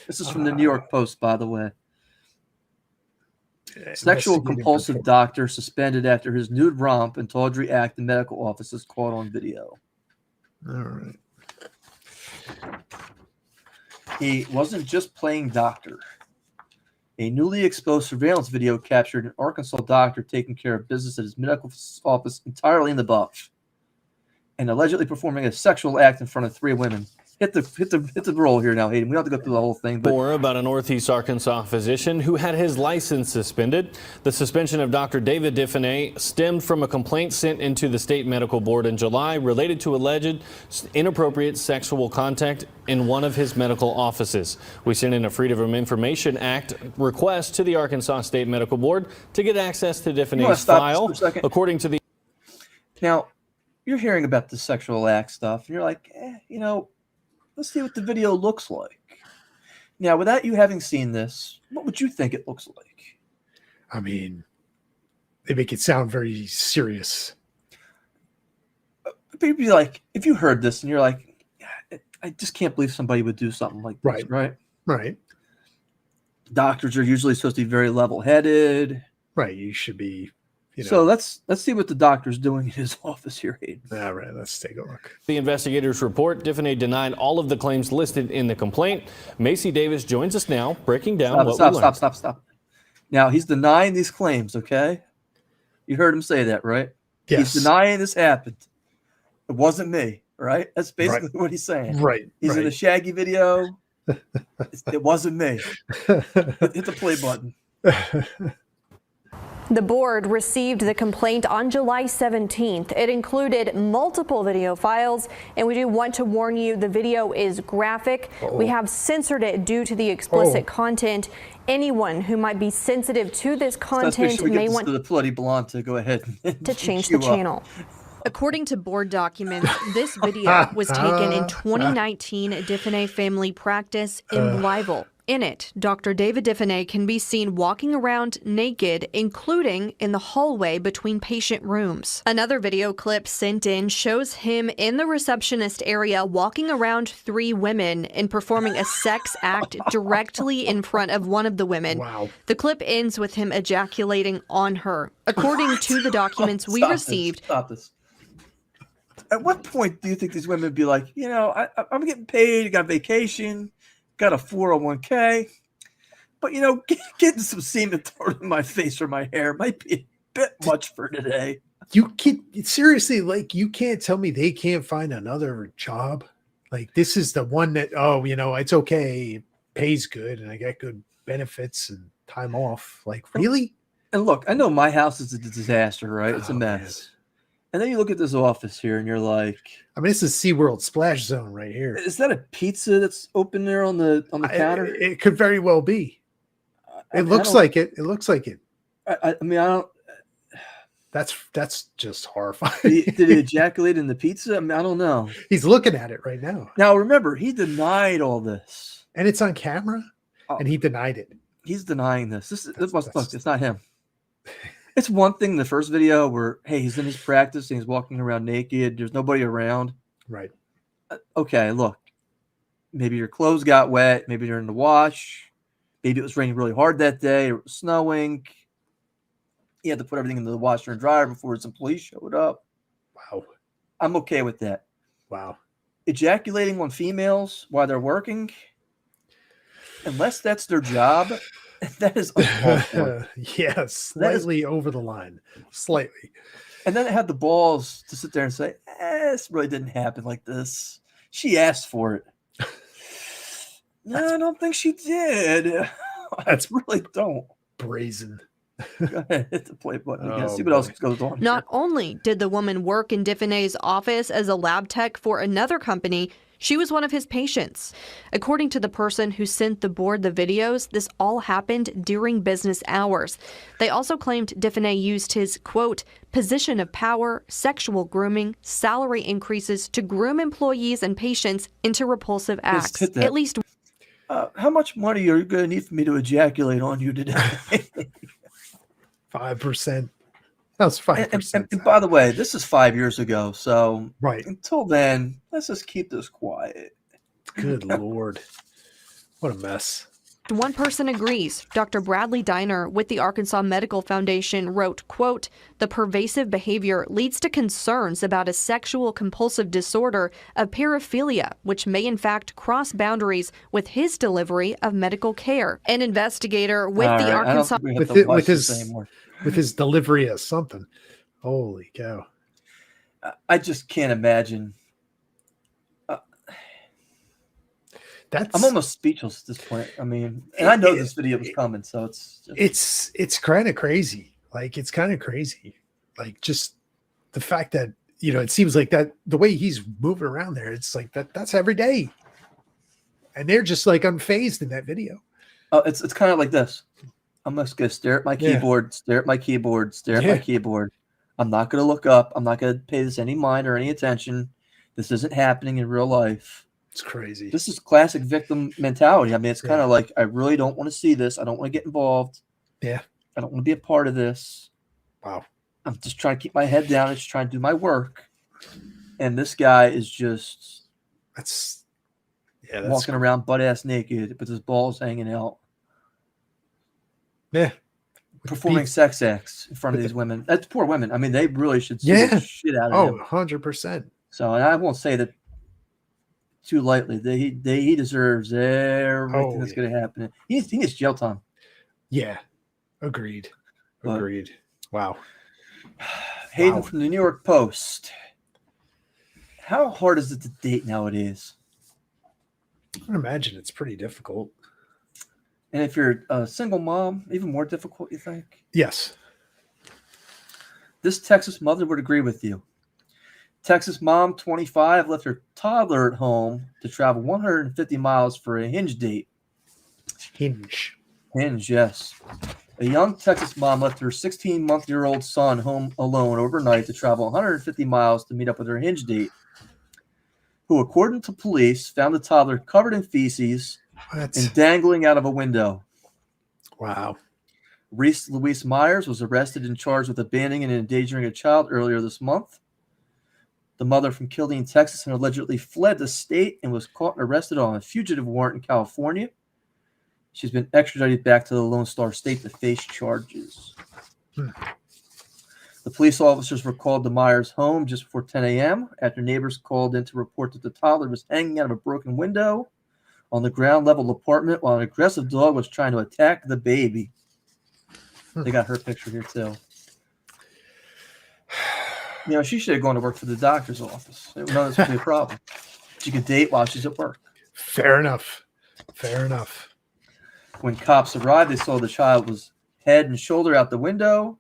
This is from the New York Post, by the way. Sexual Investigative compulsive report. doctor suspended after his nude romp and tawdry act in medical office is caught on video. All right. He wasn't just playing doctor. A newly exposed surveillance video captured an Arkansas doctor taking care of business at his medical office entirely in the buff and allegedly performing a sexual act in front of 3 women. Hit the roll here now, Hayden. We don't have to go through the whole thing. But More about a Northeast Arkansas physician who had his license suspended. The suspension of Dr. David Diffenay stemmed from a complaint sent into the state medical board in July related to alleged inappropriate sexual contact in one of his medical offices. We sent in a Freedom of Information Act request to the Arkansas State Medical Board to get access to Diffenay's file. According to the now, you're hearing about the sexual act stuff, and you're like, let's see what the video looks like. Now, without you having seen this, what would you think it looks like? I mean, they make it sound very serious. It'd be like, if you heard this and you're like, I just can't believe somebody would do something like this, right? Right. Doctors are usually supposed to be very level-headed. Right. You should be, So let's see what the doctor's doing in his office here, Hayden. All right, let's take a look. The investigators report Diffenay denied all of the claims listed in the complaint. Macy Davis joins us now, breaking down Stop. Now, he's denying these claims, okay? You heard him say that, right? Yes. He's denying this happened. It wasn't me, right? That's basically what he's saying. Right. He's in a Shaggy video. It wasn't me. Hit the play button. The board received the complaint on July 17th. It included multiple video files, and we do want to warn you the video is graphic. We have censored it due to the explicit content. Anyone who might be sensitive to this content may want the bloody blonde to go ahead and to change the channel. According to board documents, this video was taken in 2019 Diffenay Family Practice in Blytheville. In it, Dr. David Diffenay can be seen walking around naked, including in the hallway between patient rooms. Another video clip sent in shows him in the receptionist area walking around 3 women and performing a sex act directly in front of one of the women. Wow. The clip ends with him ejaculating on her. According to the documents we received, Stop this. At what point do you think these women would be like, I'm getting paid, got vacation, got a 401k, but getting some semen thrown in my face or my hair might be a bit much for today. You can't seriously, you can't tell me they can't find another job. Like, this is the one that, it's okay, it pays good, and I get good benefits and time off. Like, really? And look, I know my house is a disaster, right? It's a mess. Man. And then you look at this office here and you're like, I mean, this is SeaWorld Splash Zone right here. Is that a pizza that's open there on the counter? It could very well be. It looks like it. It looks like it. I mean, I don't. That's just horrifying. Did he ejaculate in the pizza? I mean, I don't know. He's looking at it right now. Now, remember, he denied all this. And it's on camera, and he denied it. He's denying this. Look, it's not him. It's one thing in the first video where, hey, he's in his practice and he's walking around naked. There's nobody around. Right. Okay, look. Maybe your clothes got wet. Maybe they're in the wash. Maybe it was raining really hard that day. Or it was snowing. He had to put everything into the washer and dryer before his employees showed up. Wow. I'm okay with that. Wow. Ejaculating on females while they're working, unless that's their job, that is uncalled for. Yes, slightly over the line. Slightly. And then it had the balls to sit there and say, this really didn't happen like this. She asked for it. No, I don't think she did. That's really don't. Brazen. Go ahead, hit the play button again. See what else goes on. Not only did the woman work in Diffenay's office as a lab tech for another company, she was one of his patients. According to the person who sent the board the videos, this all happened during business hours. They also claimed Diffenay used his, quote, position of power, sexual grooming, salary increases to groom employees and patients into repulsive acts. At least. How much money are you going to need for me to ejaculate on you today? 5%. That was 5%. And by the way, this is 5 years ago. So right. Until then, let's just keep this quiet. Good Lord. What a mess. fact, one person agrees. Dr. Bradley Diner with the Arkansas Medical Foundation wrote, quote, "The pervasive behavior leads to concerns about a sexual compulsive disorder of paraphilia, which may in fact cross boundaries with his delivery of medical care." An investigator with All the right, I don't Arkansas think we have With to it, watch with this his anymore. with his delivery of something. Holy cow! I just can't imagine. That's I'm almost speechless at this point. I mean, and I know this video was coming, so it's just, it's kind of crazy. Like it's kind of crazy. Like just the fact that it seems like that the way he's moving around there, it's like that's every day, and they're just like unfazed in that video. it's kind of like this. I'm just gonna stare at my Yeah. keyboard, stare at my keyboard, stare at Yeah. my keyboard. I'm not gonna look up. I'm not gonna pay this any mind or any attention. This isn't happening in real life. It's crazy. This is classic victim mentality. I mean, it's kind Yeah. of like, I really don't want to see this. I don't want to get involved. Yeah. I don't want to be a part of this. Wow. I'm just trying to keep my head down and just trying to do my work. And this guy is just That's walking around butt ass naked with his balls hanging out, yeah. performing sex acts in front of these women. That's poor women. I mean, they really should sue Yeah. the shit out of Oh, him. 100%. So, and I won't say that too lightly. He deserves everything that's going to happen. He needs jail time. Yeah. Agreed. But- Agreed. Wow. Hayden Wow. from the New York Post. How hard is it to date nowadays? I can imagine it's pretty difficult. And if you're a single mom, even more difficult, you think? Yes. This Texas mother would agree with you. Texas mom, 25, left her toddler at home to travel 150 miles for a hinge date. Hinge. Hinge, yes. A young Texas mom left her 16-month-old son home alone overnight to travel 150 miles to meet up with her hinge date, who, according to police, found the toddler covered in feces What? and dangling out of a window. Wow. Reese Louise Myers was arrested and charged with abandoning and endangering a child earlier this month. The mother from Kildene, Texas, and allegedly fled the state and was caught and arrested on a fugitive warrant in California. She's been extradited back to the Lone Star State to face charges. The police officers were called to Myers' home just before 10 a.m. after neighbors called in to report that the toddler was hanging out of a broken window on the ground level apartment while an aggressive dog was trying to attack the baby. They got her picture here too. She should have gone to work for the doctor's office. None of this would be a problem. She could date while she's at work. Fair enough. Fair enough. When cops arrived, they saw the child was head and shoulder out the window,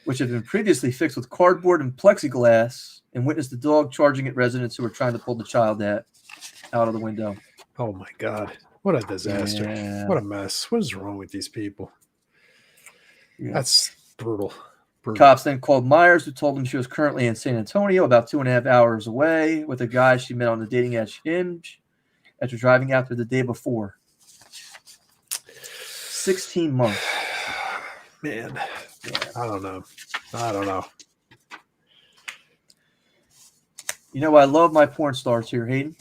which had been previously fixed with cardboard and plexiglass, and witnessed the dog charging at residents who were trying to pull the child out of the window. Oh my God. What a disaster. Yeah. What a mess. What is wrong with these people? Yeah. That's brutal. Brutal. Cops then called Myers, who told them she was currently in San Antonio, about 2.5 hours away, with a guy she met on the dating app Hinge after driving out there the day before. 16 months. Man. I don't know. I love my porn stars here, Hayden.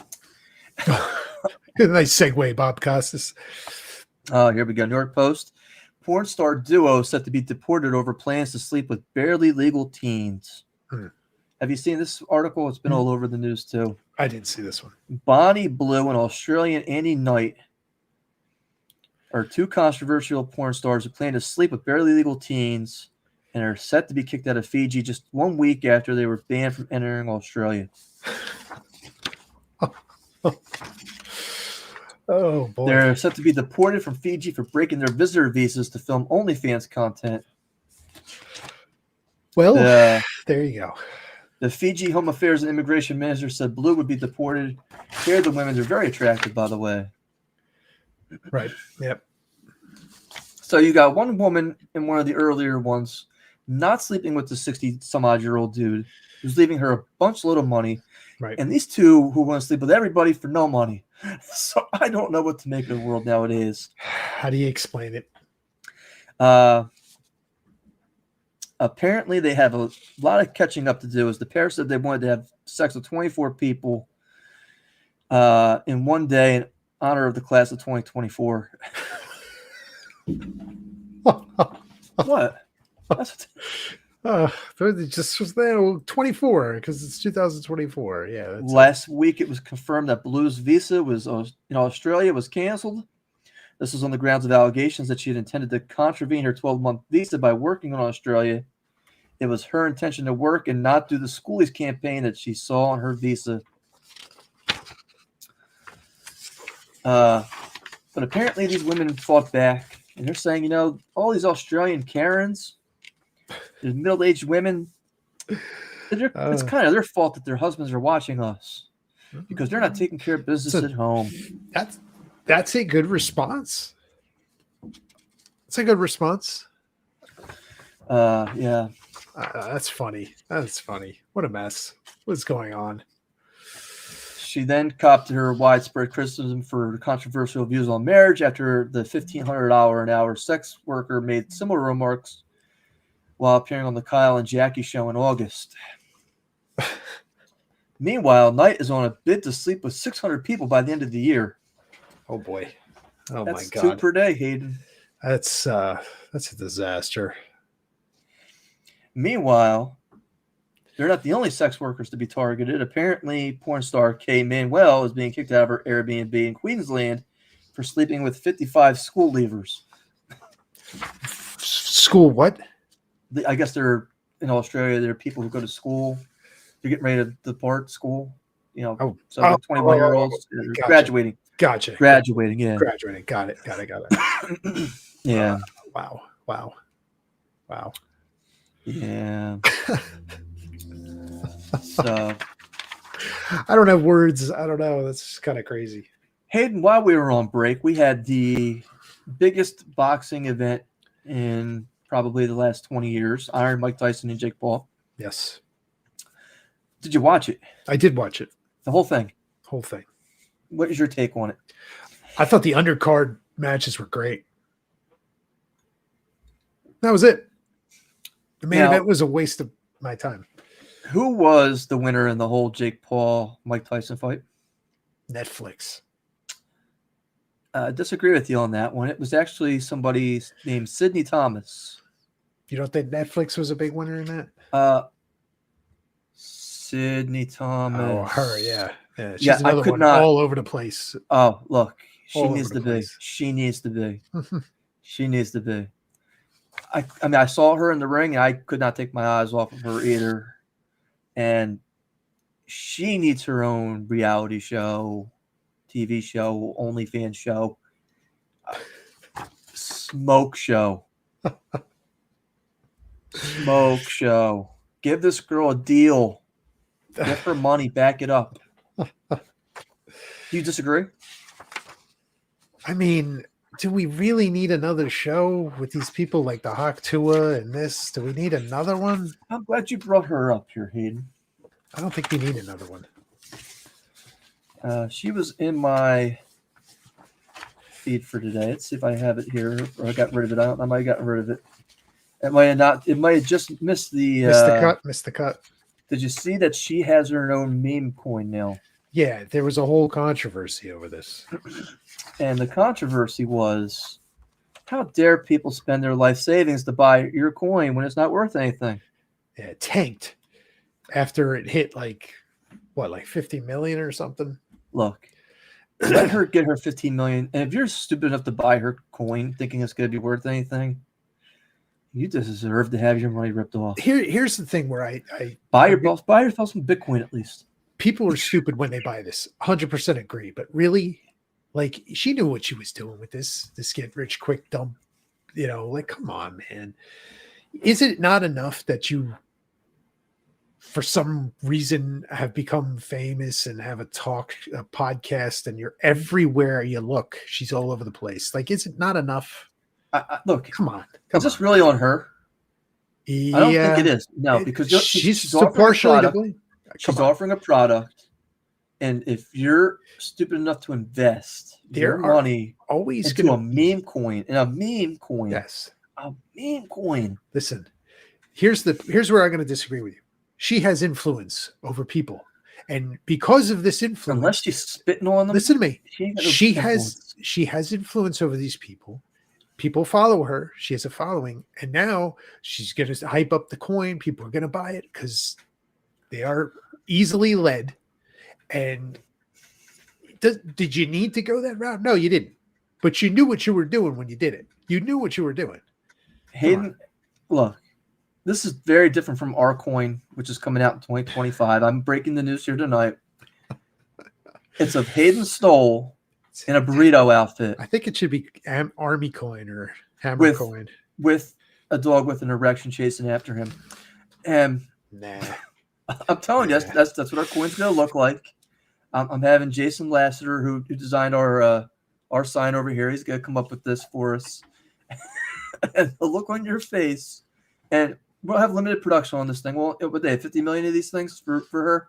Nice segue, Bob Costas. Oh, here we go. New York Post. Porn star duo set to be deported over plans to sleep with barely legal teens. Have you seen this article? It's been all over the news too. I didn't see this one. Bonnie Blue and Australian Andy Knight are two controversial porn stars who plan to sleep with barely legal teens and are set to be kicked out of Fiji just 1 week after they were banned from entering Australia. Oh, boy. They're set to be deported from Fiji for breaking their visitor visas to film OnlyFans content. Well, The, there you go. the Fiji Home Affairs and Immigration Minister said Blue would be deported. Here, the women are very attractive, by the way. Right. Yep. So you got one woman in one of the earlier ones not sleeping with the 60-some-odd-year-old dude who's leaving her a bunch load of money. Right. And these two who want to sleep with everybody for no money. So I don't know what to make of the world nowadays. How do you explain it? Apparently, they have a lot of catching up to do. As the pair said, they wanted to have sex with 24 people in one day, and honor of the class of 2024. What? That's It just was there 24 because it's 2024. Yeah. That's last week it was confirmed that Blue's visa was in Australia was canceled. This was on the grounds of allegations that she had intended to contravene her 12-month visa by working in Australia. It was her intention to work and not do the schoolies campaign that she saw on her visa. But apparently these women fought back, and they're saying, all these Australian Karens, these middle-aged women, it's kind of their fault that their husbands are watching us because they're not taking care of business at home. That's a good response. It's a good response. Yeah. That's funny. That's funny. What a mess. What's going on? She then copped her widespread criticism for controversial views on marriage after the $1,500 an hour sex worker made similar remarks while appearing on the Kyle and Jackie show in August. Meanwhile, Knight is on a bid to sleep with 600 people by the end of the year. Oh boy. Oh That's my God. 2 per day, Hayden. That's a disaster. Meanwhile, they're not the only sex workers to be targeted. Apparently, porn star Kay Manuel is being kicked out of her Airbnb in Queensland for sleeping with 55 school leavers. School what? I guess they're in Australia. There are people who go to school. They're getting ready to depart school. 21-year-olds gotcha. graduating. Gotcha. Graduating, yeah. Graduating. Got it. Yeah. Wow. Yeah. So I don't have words. I don't know. That's kind of crazy. Hayden, while we were on break, we had the biggest boxing event in probably the last 20 years. Iron Mike Tyson and Jake Paul. Yes. Did you watch it? I did watch it. The whole thing? Whole thing. What is your take on it? I thought the undercard matches were great. That was it. The main event was a waste of my time. Who was the winner in the whole Jake Paul Mike Tyson fight? Netflix. Disagree with you on that one. It was actually somebody named Sidney Thomas. You don't think Netflix was a big winner in that? Sidney Thomas. Oh, her, yeah. She's I another could one not. all over the place. Oh, look, she All needs over to the be. place. She needs to be. She needs to be. I mean, I saw her in the ring, and I could not take my eyes off of her either. And she needs her own reality show, TV show, OnlyFans show, smoke show. Smoke show. Give this girl a deal. Give her money. Back it up. Do you disagree? I mean, do we really need another show with these people like the Hawk Tua and this? Do we need another one? I'm glad you brought her up here, Hayden. I don't think we need another one. She was in my feed for today. Let's see if I have it here, or I got rid of it. I might have gotten rid of it. It might have not. It might have just missed the. Missed the cut. Did you see that she has her own meme coin now? Yeah, there was a whole controversy over this. And the controversy was, how dare people spend their life savings to buy your coin when it's not worth anything? Yeah, it tanked after it hit like 50 million or something. Look, let her get her 15 million. And if you're stupid enough to buy her coin thinking it's going to be worth anything, you deserve to have your money ripped off. Here's the thing where I buy yourself some Bitcoin at least. People are stupid when they buy this. 100% agree. But really, like, she knew what she was doing with this get rich quick dump. Like, come on, man. Is it not enough that you, for some reason, have become famous and have a podcast, and you're everywhere you look? She's all over the place. Like, is it not enough? Look, come on. Is this really on her? I don't think it is. No, because she's partially to blame. She's offering a product, and if you're stupid enough to invest your money always into a meme coin, yes, a meme coin. Listen, here's where I'm going to disagree with you. She has influence over people, And because of this influence, Unless she's spitting on them. listen to me. She ain't got no She influence. has influence over these people. People follow her. She has a following, and now she's going to hype up the coin. People are going to buy it because they are easily led. And did you need to go that route? No, you didn't. But you knew what you were doing when you did it. You knew what you were doing. Hayden, look, this is very different from our coin, which is coming out in 2025. I'm breaking the news here tonight. It's of Hayden Stoll in a burrito outfit. I think it should be Armie coin or Hammer coin. With a dog with an erection chasing after him. And Nah. I'm telling you, that's what our coin's going to look like. I'm having Jason Lassiter, who designed our sign over here. He's going to come up with this for us. And the look on your face. And we'll have limited production on this thing. Well, would they have 50 million of these things for her?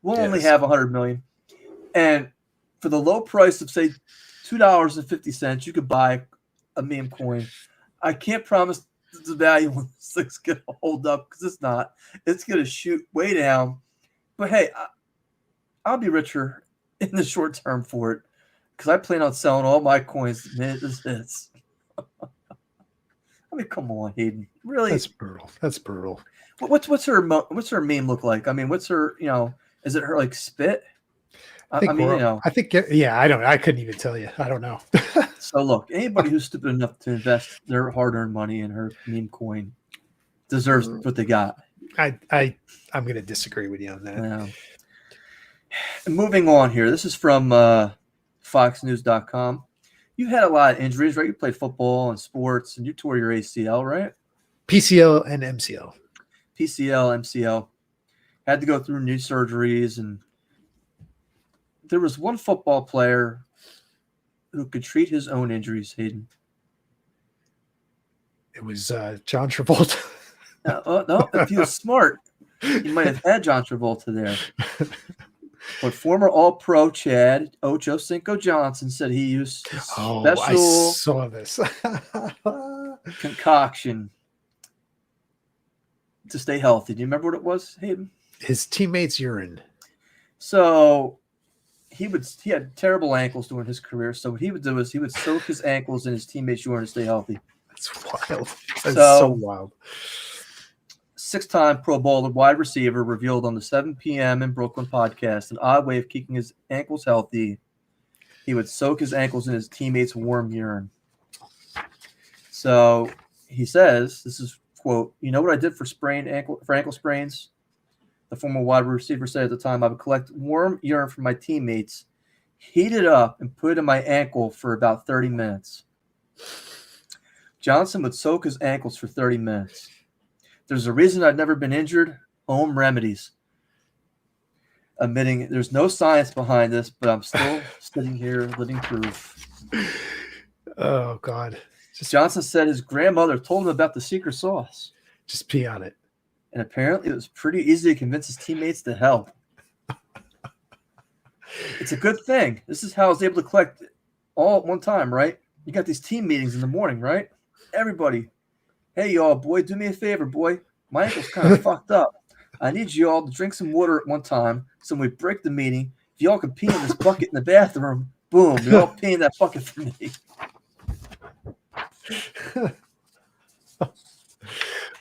We'll only have 100 million. And for the low price of, say, $2.50, you could buy a meme coin. I can't promise the value of this thing's going to hold up because it's not. It's going to shoot way down. But, hey, I'll be richer in the short term for it because I plan on selling all my coins the minute this hits. I mean, come on, Hayden. Really? That's brutal. That's brutal. What's her meme look like? I mean, what's her, is it her like spit? I think, I couldn't even tell you. I don't know. So look, anybody who's stupid enough to invest their hard-earned money in her meme coin deserves what they got. I'm going to disagree with you on that. Yeah. And moving on here, this is from FoxNews.com. You had a lot of injuries, right? You played football and sports, and you tore your ACL, right? PCL and MCL. PCL, MCL. Had to go through knee surgeries, and there was one football player who could treat his own injuries, Hayden. It was John Travolta. No, if he was smart, he might have had John Travolta there. But former All-Pro Chad Ochocinco Johnson said he used special I saw this. concoction to stay healthy. Do you remember what it was, Hayden? His teammates' urine. So he had terrible ankles during his career. So what he would do is he would soak his ankles in his teammates' urine to stay healthy. That's wild. That's so wild. 6-time Pro Bowler wide receiver revealed on the 7 p.m. in Brooklyn podcast an odd way of keeping his ankles healthy. He would soak his ankles in his teammates' warm urine. So he says, this is, quote, "You know what I did for ankle sprains?" The former wide receiver said at the time, "I would collect warm urine from my teammates, heat it up, and put it in my ankle for about 30 minutes. Johnson would soak his ankles for 30 minutes. There's a reason I've never been injured. Home remedies." Admitting there's no science behind this, but I'm still sitting here living proof. Oh, God. Johnson said his grandmother told him about the secret sauce. Just pee on it. And apparently it was pretty easy to convince his teammates to help. It's a good thing. This is how I was able to collect all at one time, right? You got these team meetings in the morning, right? Everybody. "Hey, y'all, boy, do me a favor, boy. My ankle's kind of fucked up. I need you all to drink some water at one time. So when we break the meeting, if y'all can pee in this bucket in the bathroom, boom, you all pee in that bucket for me."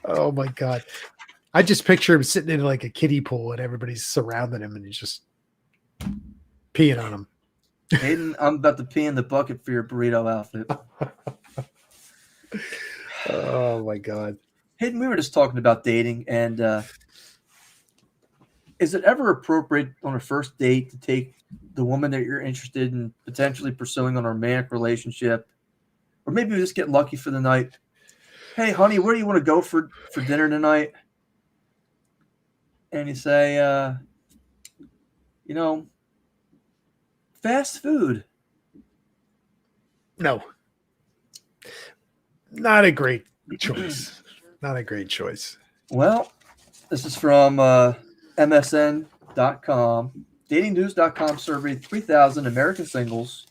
Oh, my God. I just picture him sitting in like a kiddie pool and everybody's surrounding him and he's just peeing on him. Hayden, I'm about to pee in the bucket for your burrito outfit. Oh, my God. Hayden, we were just talking about dating, and is it ever appropriate on a first date to take the woman that you're interested in potentially pursuing on a romantic relationship, or maybe just get lucky for the night? "Hey, honey, where do you want to go for dinner tonight?" And you say, fast food. No. Not a great choice. Not a great choice. Well, this is from MSN.com. DatingNews.com surveyed 3,000 American singles,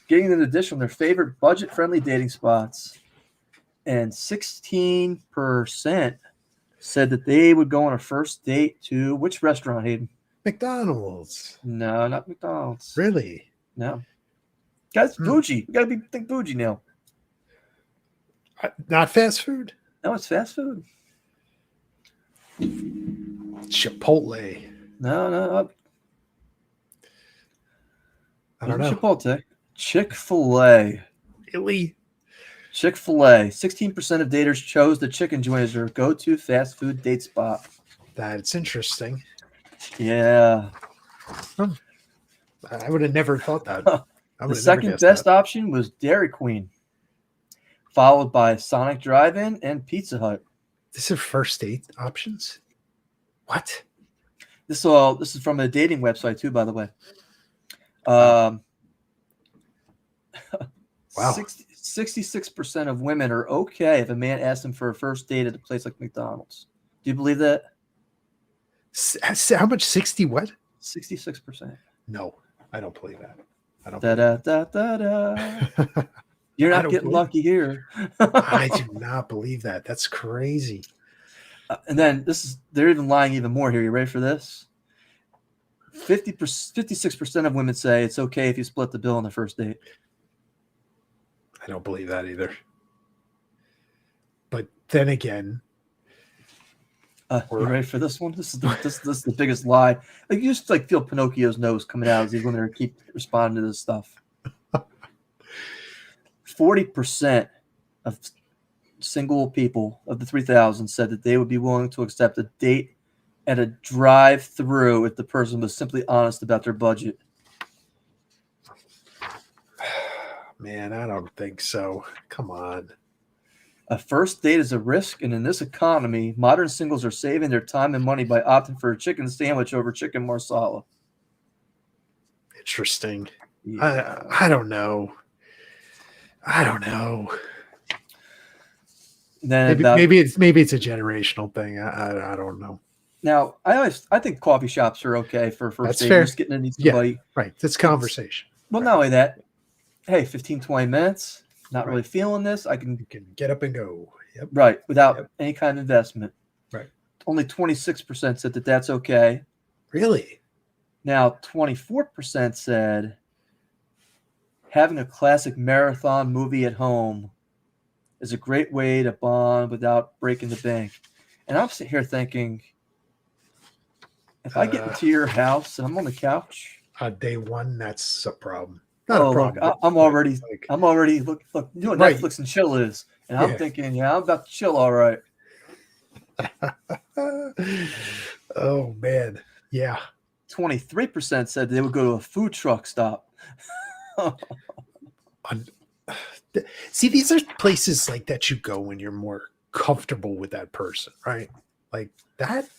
getting an addition on their favorite budget-friendly dating spots. And 16% said that they would go on a first date to which restaurant, Hayden? McDonald's. No, not McDonald's. Really? No. Guys, bougie. We gotta think bougie now. Not fast food? No, it's fast food. Chipotle. No. I don't know. Chipotle. Chick-fil-A. Really? Chick-fil-A. 16% of daters chose the chicken joint as their go-to fast food date spot. That's interesting. Yeah. I would have never thought that. The second best option was Dairy Queen, followed by Sonic Drive-In and Pizza Hut. This is first date options? What? This is from a dating website too, by the way. Wow. 66% of women are okay if a man asks them for a first date at a place like McDonald's. Do you believe that? How much? 60 what? 66%. No, I don't believe that. I don't. You're not getting lucky here. I do not believe that. That's crazy. And then they're even lying even more here. You ready for this? 56% of women say it's okay if you split the bill on the first date. I don't believe that either. But then again, you ready for this one? This is the biggest lie. Like, you just feel Pinocchio's nose coming out as these women keep responding to this stuff. 40% of single people of the 3,000 said that they would be willing to accept a date at a drive-through if the person was simply honest about their budget. Man, I don't think so. Come on. A first date is a risk, and in this economy, modern singles are saving their time and money by opting for a chicken sandwich over chicken marsala. Interesting. Yeah. I don't know. Then maybe it's a generational thing. I don't know. Now, I think coffee shops are okay for first date. Fair. Just getting to meet somebody. Yeah, right. It's conversation. Well, not only that, hey, 15, 20 minutes, not really feeling this. You can get up and go. Yep. Right, without any kind of investment. Right. Only 26% said that that's okay. Really? Now, 24% said having a classic marathon movie at home is a great way to bond without breaking the bank. And I'm sitting here thinking, if I get into your house and I'm on the couch, day one, that's a problem. Look, I'm already look you know what Netflix and chill is, and I'm thinking, I'm about to chill, all right. Oh man, yeah. 23% said they would go to a food truck stop. See, these are places like that you go when you're more comfortable with that person, right? Like that.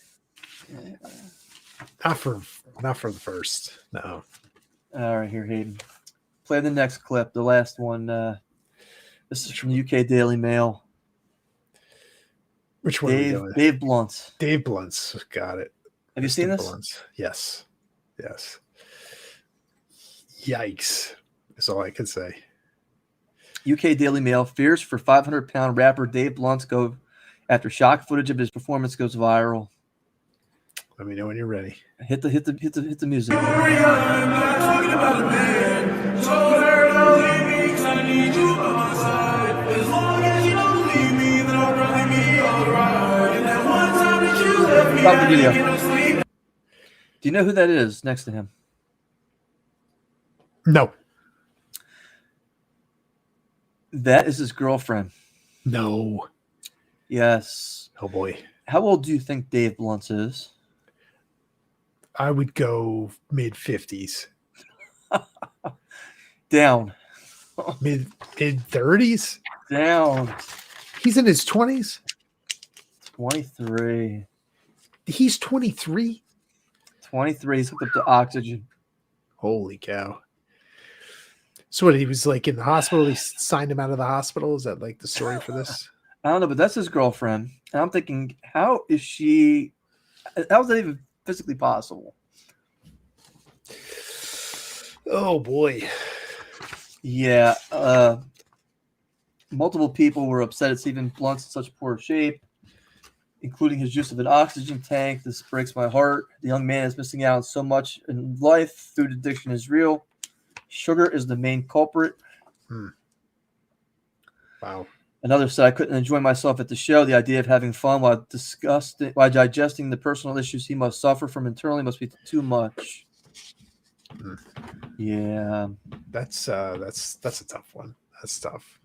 Not for the first. No. All right, here, Hayden. Play the next clip, the last one. This is from the UK Daily Mail. Which one? Dave Blunt's. Dave Blunt's. Got it. Have you seen this? Blunt's. Yes. Yikes. That's all I can say. UK Daily Mail fears for 500-pound rapper Dave Blunt's go after shock footage of his performance goes viral. Let me know when you're ready. Hit the music. Stop the video. Do you know who that is next to him? No. That is his girlfriend. No. Yes. Oh boy. How old do you think Dave Blunt is? I would go mid-50s. Down. Mid 30s? Down. He's in his 20s? 23. He's 23? 23. He's hooked up to oxygen. Holy cow. So what, he was like in the hospital? He signed him out of the hospital? Is that like the story for this? I don't know, but that's his girlfriend. And I'm thinking, how is that even physically possible? Oh boy. Yeah. Multiple people were upset at Stephen Blunt's in such poor shape. including his use of an oxygen tank. This breaks my heart. The young man is missing out on so much in life. Food addiction is real. Sugar is the main culprit. Wow. Another said, I couldn't enjoy myself at the show. The idea of having fun while digesting the personal issues he must suffer from internally must be too much. Yeah. That's a tough one. That's tough.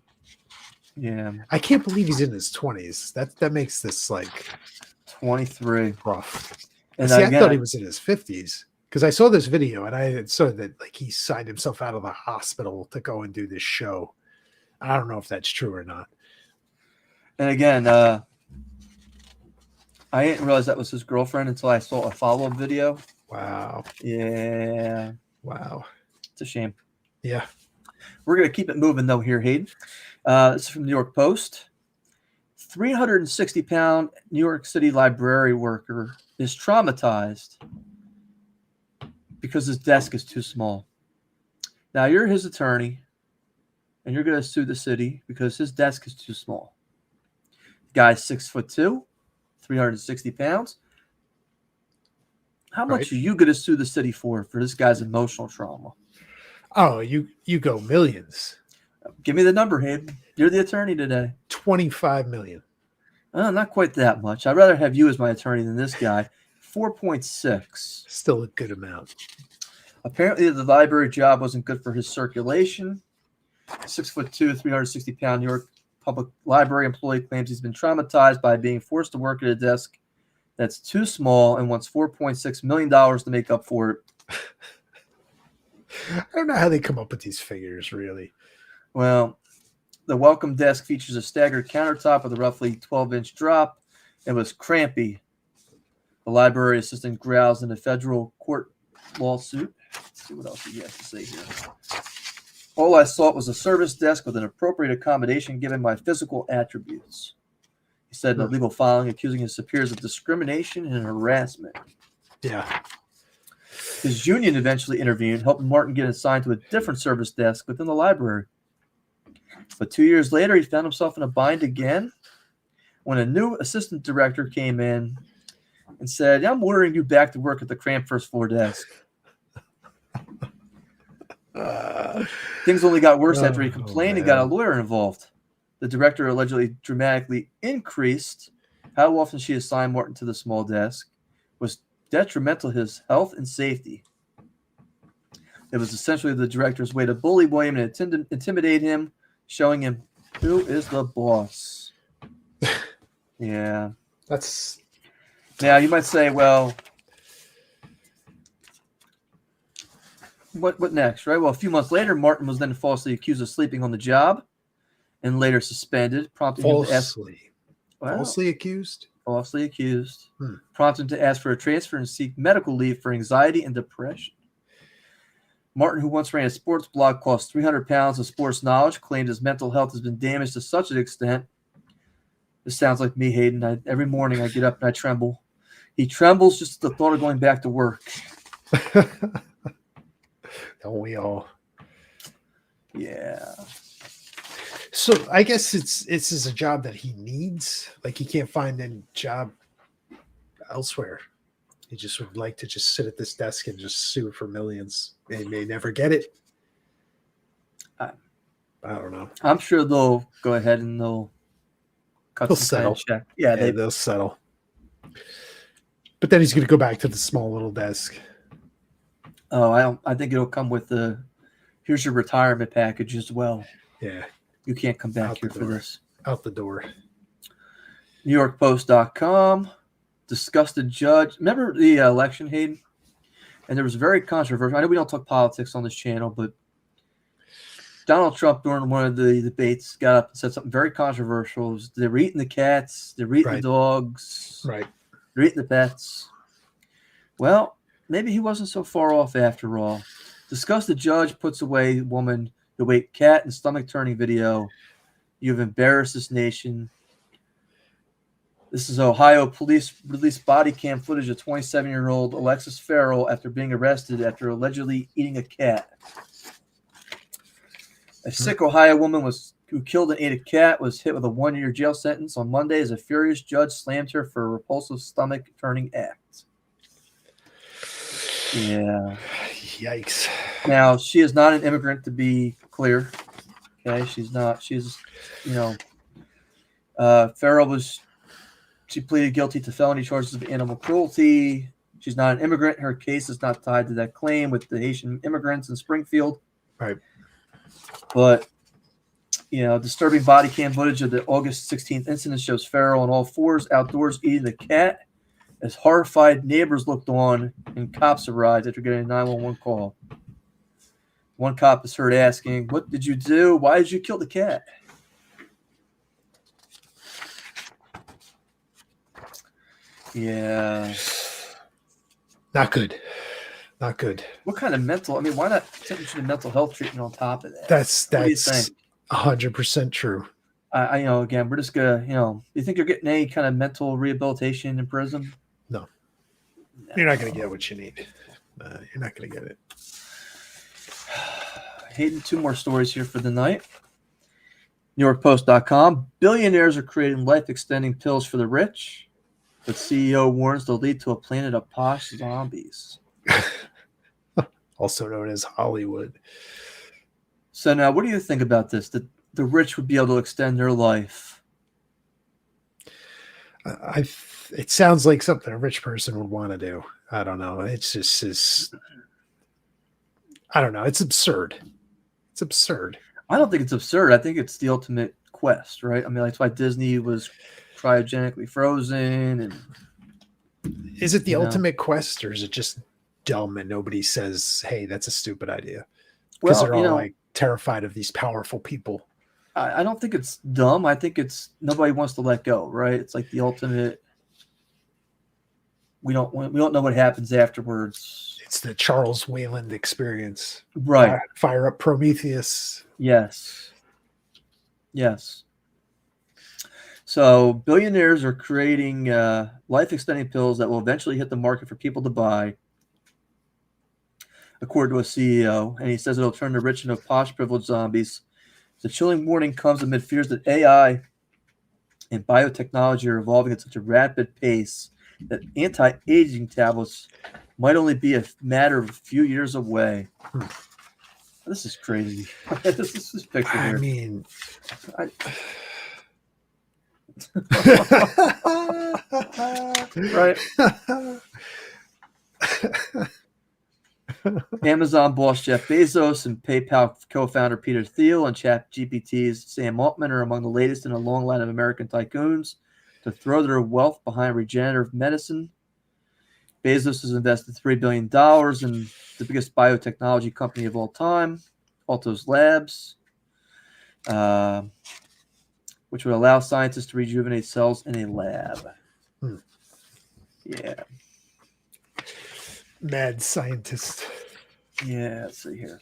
Yeah. I can't believe he's in his 20s. That makes this like 23. rough. And See, again, I thought he was in his 50s because I saw this video and I saw that like he signed himself out of the hospital to go and do this show. I don't know if that's true or not. And again, I didn't realize that was his girlfriend until I saw a follow-up video. Wow. Yeah. Wow. It's a shame. Yeah. We're going to keep it moving, though, here, Hayden. This is from New York Post. 360-pound New York City library worker is traumatized because his desk is too small. Now, you're his attorney, and you're going to sue the city because his desk is too small. The guy's 6'2", 360 pounds. How much Right. are you going to sue the city for this guy's emotional trauma? Oh, you go millions. Give me the number, Hayden. You're the attorney today. 25 million. Not quite that much. I'd rather have you as my attorney than this guy. 4.6. Still a good amount. Apparently, the library job wasn't good for his circulation. 6'2", 360-pound New York Public Library employee claims he's been traumatized by being forced to work at a desk that's too small and wants $4.6 million to make up for it. I don't know how they come up with these figures, really. Well, the welcome desk features a staggered countertop with a roughly 12-inch drop and was crampy. The library assistant growls in a federal court lawsuit. Let's see what else he has to say here. All I saw was a service desk with an appropriate accommodation given my physical attributes. He said in a legal filing accusing his superiors of discrimination and harassment. Yeah. His union eventually intervened, helping Martin get assigned to a different service desk within the library. But 2 years later, he found himself in a bind again when a new assistant director came in and said, I'm ordering you back to work at the cramped first floor desk. Things only got worse after he complained and got a lawyer involved. The director allegedly dramatically increased how often she assigned Martin to the small desk, was detrimental to his health and safety. It was essentially the director's way to bully William and intimidate him, showing him who is the boss. Yeah. That's Now, you might say, well, what next, right? Well, a few months later, Martin was then falsely accused of sleeping on the job and later suspended, prompting him to ask. falsely accused. Falsely accused. Prompted him to ask for a transfer and seek medical leave for anxiety and depression. Martin, who once ran a sports blog called 300 Pounds of Sports Knowledge, claimed his mental health has been damaged to such an extent. This sounds like me, Hayden. Every morning I get up and I tremble. He trembles just at the thought of going back to work. Don't we all? Yeah. So I guess it's is a job that he needs. Like he can't find any job elsewhere. He just would like to just sit at this desk and just sue for millions. They may never get it. I don't know. I'm sure they'll go ahead and they'll cut They'll some kind of settle. check. Yeah, They'll settle. But then he's going to go back to the small little desk. Oh, I think it'll come with here's your retirement package as well. Yeah. You can't come back Out here the for door. this. Out the door. NewYorkPost.com. Disgusted judge. Remember the election, Hayden? And there was very controversial. I know we don't talk politics on this channel, but Donald Trump during one of the debates got up and said something very controversial. It was, they were eating the cats. They were eating the dogs. Right. They're eating the pets. Well, maybe he wasn't so far off after all. Disgusted judge puts away woman who ate cat and stomach-turning video. You've embarrassed this nation. This is Ohio police released body cam footage of 27-year-old Alexis Farrell after being arrested after allegedly eating a cat. A sick Ohio woman who killed and ate a cat was hit with a 1-year jail sentence on Monday as a furious judge slammed her for a repulsive stomach-turning act. Yeah. Yikes. Now, she is not an immigrant, to be clear. Okay, she's not. She's, Farrell she pleaded guilty to felony charges of animal cruelty. She's not an immigrant. Her case is not tied to that claim with the Haitian immigrants in Springfield. Right. But, disturbing body cam footage of the August 16th incident shows Farrell on all fours outdoors eating the cat as horrified neighbors looked on and cops arrived after getting a 911 call. One cop is heard asking, "What did you do? Why did you kill the cat?" Yeah. Not good. Not good. What kind of why not sentence you to mental health treatment on top of that? That's What do you think? 100% true. Again, we're just gonna, you think you're getting any kind of mental rehabilitation in prison? No. You're not going to get what you need. You're not going to get it. Hayden, 2 more stories here for the night. NewYorkPost.com. Billionaires are creating life-extending pills for the rich, but CEO warns they'll lead to a planet of posh zombies. Also known as Hollywood. So now, what do you think about this? That the rich would be able to extend their life? It sounds like something a rich person would want to do. I don't know. It's just I don't know. It's absurd. It's absurd. I don't think it's absurd. I think it's the ultimate quest, right? I mean, that's why Disney was cryogenically frozen. And is it the ultimate quest, or is it just dumb and nobody says, "Hey, that's a stupid idea"? Because they're all like terrified of these powerful people. I don't think it's dumb. I think it's nobody wants to let go, right? It's like the ultimate. We don't know what happens afterwards. It's the Charles Wayland experience, right? Fire up Prometheus. Yes. So billionaires are creating life-extending pills that will eventually hit the market for people to buy, according to a CEO. And he says it'll turn the rich into posh, privileged zombies. The chilling warning comes amid fears that AI and biotechnology are evolving at such a rapid pace that anti-aging tablets might only be a matter of a few years away. This is crazy. This is picture here. I mean, right. Amazon boss Jeff Bezos and PayPal co-founder Peter Thiel and ChatGPT's Sam Altman are among the latest in a long line of American tycoons to throw their wealth behind regenerative medicine. Bezos has invested $3 billion in the biggest biotechnology company of all time, Altos Labs, which would allow scientists to rejuvenate cells in a lab. Yeah. Mad scientist. Yeah, let's see here.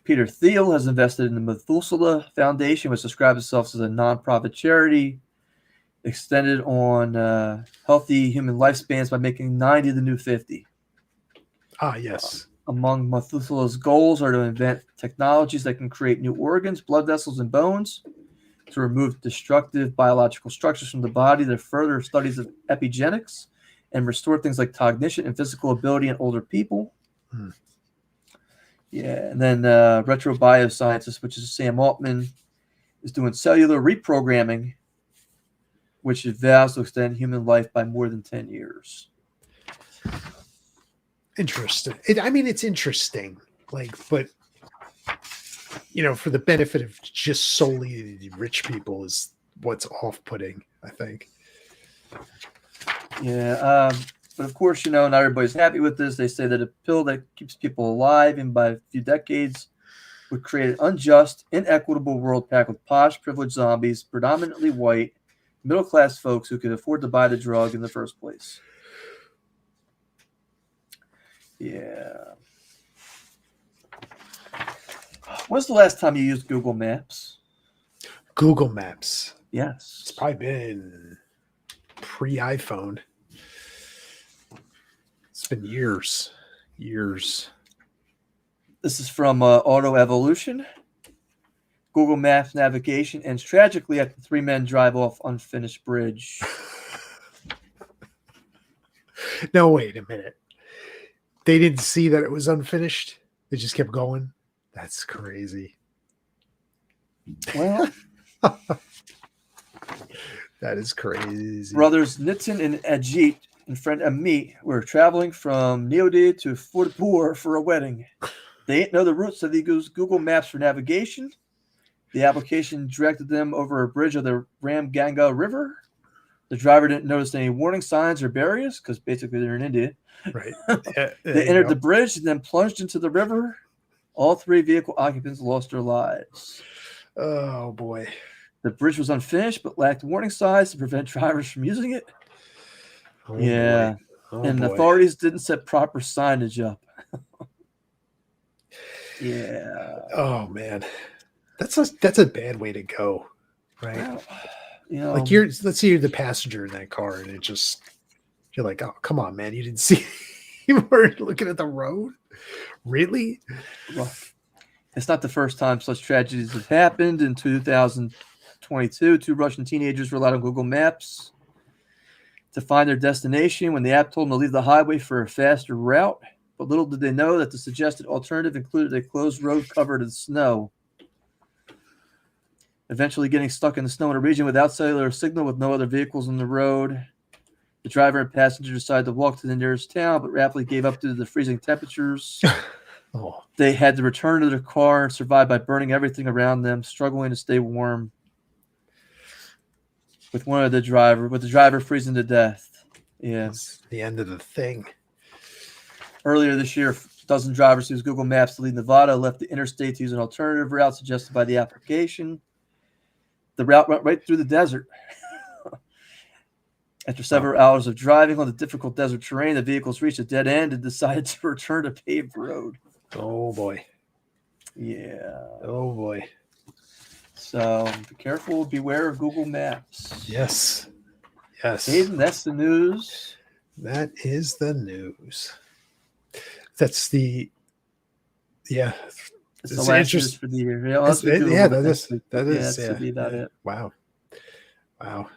Peter Thiel has invested in the Methuselah Foundation, which describes itself as a nonprofit charity extended on healthy human lifespans by making 90 the new 50. Yes. Among Methuselah's goals are to invent technologies that can create new organs, blood vessels, and bones, to remove destructive biological structures from the body, to further studies of epigenetics, and restore things like cognition and physical ability in older people. Yeah, and then Retro Biosciences, which is Sam Altman, is doing cellular reprogramming, which vows to extend human life by more than 10 years. Interesting. It's interesting. But for the benefit of just solely the rich people is what's off-putting, I think. Yeah, but of course, not everybody's happy with this. They say that a pill that keeps people alive in by a few decades would create an unjust, inequitable world packed with posh, privileged zombies, predominantly white, middle-class folks who could afford to buy the drug in the first place. Yeah. When's the last time you used Google Maps? Google Maps. Yes. It's probably been pre-iPhone. It's been years. This is from Auto Evolution. Google Maps navigation ends tragically after 3 men drive off unfinished bridge. No, wait a minute. They didn't see that it was unfinished. They just kept going. That's crazy. Well, That is crazy. brothers Nitin and Ajit and friend Amit were traveling from Neodid to Furtpur for a wedding. They didn't know the route, so they used Google Maps for navigation. The application directed them over a bridge of the Ramganga River. The driver didn't notice any warning signs or barriers because basically they're in India. Right. They entered the bridge and then plunged into the river. All 3 vehicle occupants lost their lives. Oh, boy. The bridge was unfinished but lacked warning signs to prevent drivers from using it. Oh, Yeah. boy. Oh, And boy. authorities didn't set proper signage up. Yeah. Oh, man. That's a bad way to go, right? Well, you know, Like let's say you're the passenger in that car, and you're like, oh, come on, man, you didn't see, you weren't looking at the road, really? look, it's not the first time such tragedies have happened. In 2022, 2 Russian teenagers relied on Google Maps to find their destination when the app told them to leave the highway for a faster route. But little did they know that the suggested alternative included a closed road covered in snow. Eventually getting stuck in the snow in a region without cellular signal with no other vehicles on the road. The driver and passenger decided to walk to the nearest town, but rapidly gave up due to the freezing temperatures. Oh, They had to return to their car and survive by burning everything around them, struggling to stay warm. With the driver freezing to death. Yeah. it's the end of the thing. Earlier this year, a dozen drivers used Google Maps to leave Nevada left the interstate to use an alternative route suggested by the application. The route went right through the desert. After several hours of driving on the difficult desert terrain, the vehicles reached a dead end and decided to return to paved road. Oh, boy. Yeah. Oh, boy. So be careful, beware of Google Maps. Yes. Yes. Hayden, that's the news. That is the news. That's the, yeah. It's It's the last interest- news for the year. Yeah, That's- unless we do yeah, it that next is, week. that Yeah, is, that should be about it. Wow. Wow.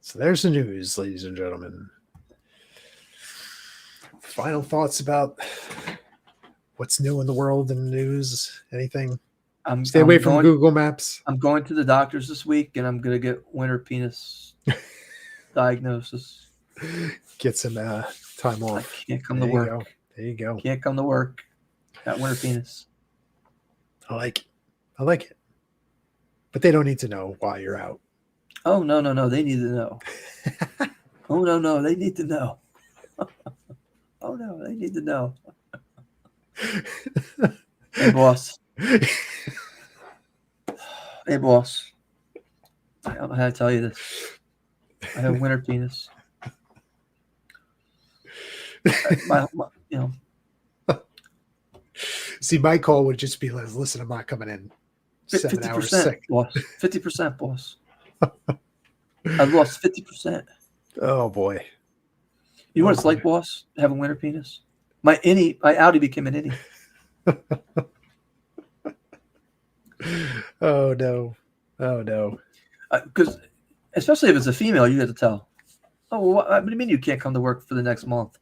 So there's the news, ladies and gentlemen. Final thoughts about what's new in the world and the news? Anything? Stay away from Google Maps. I'm going to the doctors this week, and I'm going to get winter penis diagnosis. Get some time I off. can't come There to you work. go. There you go. Can't come to work. Got winter penis. I like it. I like it. But they don't need to know why you're out. Oh, no. They need to know. Oh, no. They need to know. Oh, no. They need to know. Hey, boss. Hey, boss. I don't know how to tell you this. I have winter penis. You know, See, my call would just be, listen, I'm not coming in 7 hours 50%, sick. boss. 50%, boss. I've lost 50%. Oh, boy. You know what it's like, boss? Having winter penis. My Audi became an innie. Oh, no. Oh, no. Because especially if it's a female, you have to tell. Oh, well, what do you mean you can't come to work for the next month?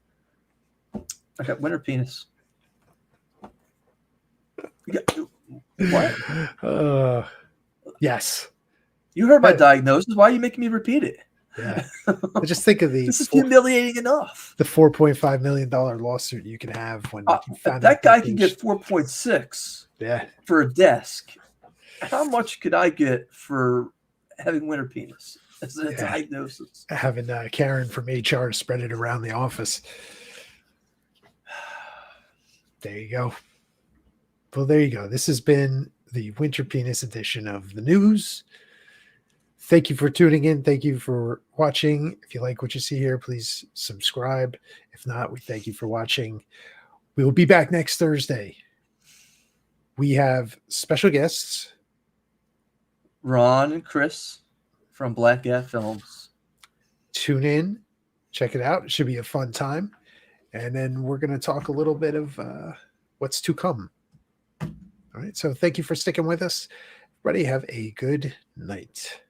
I got winter penis. What? Yes. You heard my diagnosis. Why are you making me repeat it? Yeah. I just think of This is humiliating enough. the $4.5 million lawsuit you can have when you found That out guy that can they- get 4.6 Yeah. for a desk. How much could I get for having winter penis as a diagnosis? Having Karen from HR spread it around the office. There you go. Well, there you go. This has been the winter penis edition of the news. Thank you for tuning in. Thank you for watching. If you like what you see here, please subscribe. If not, we thank you for watching. We will be back next Thursday. We have special guests. Ron and Chris from Black Cat Films. Tune in. Check it out. It should be a fun time. And then we're going to talk a little bit of what's to come All right. So thank you for sticking with us. Everybody have a good night.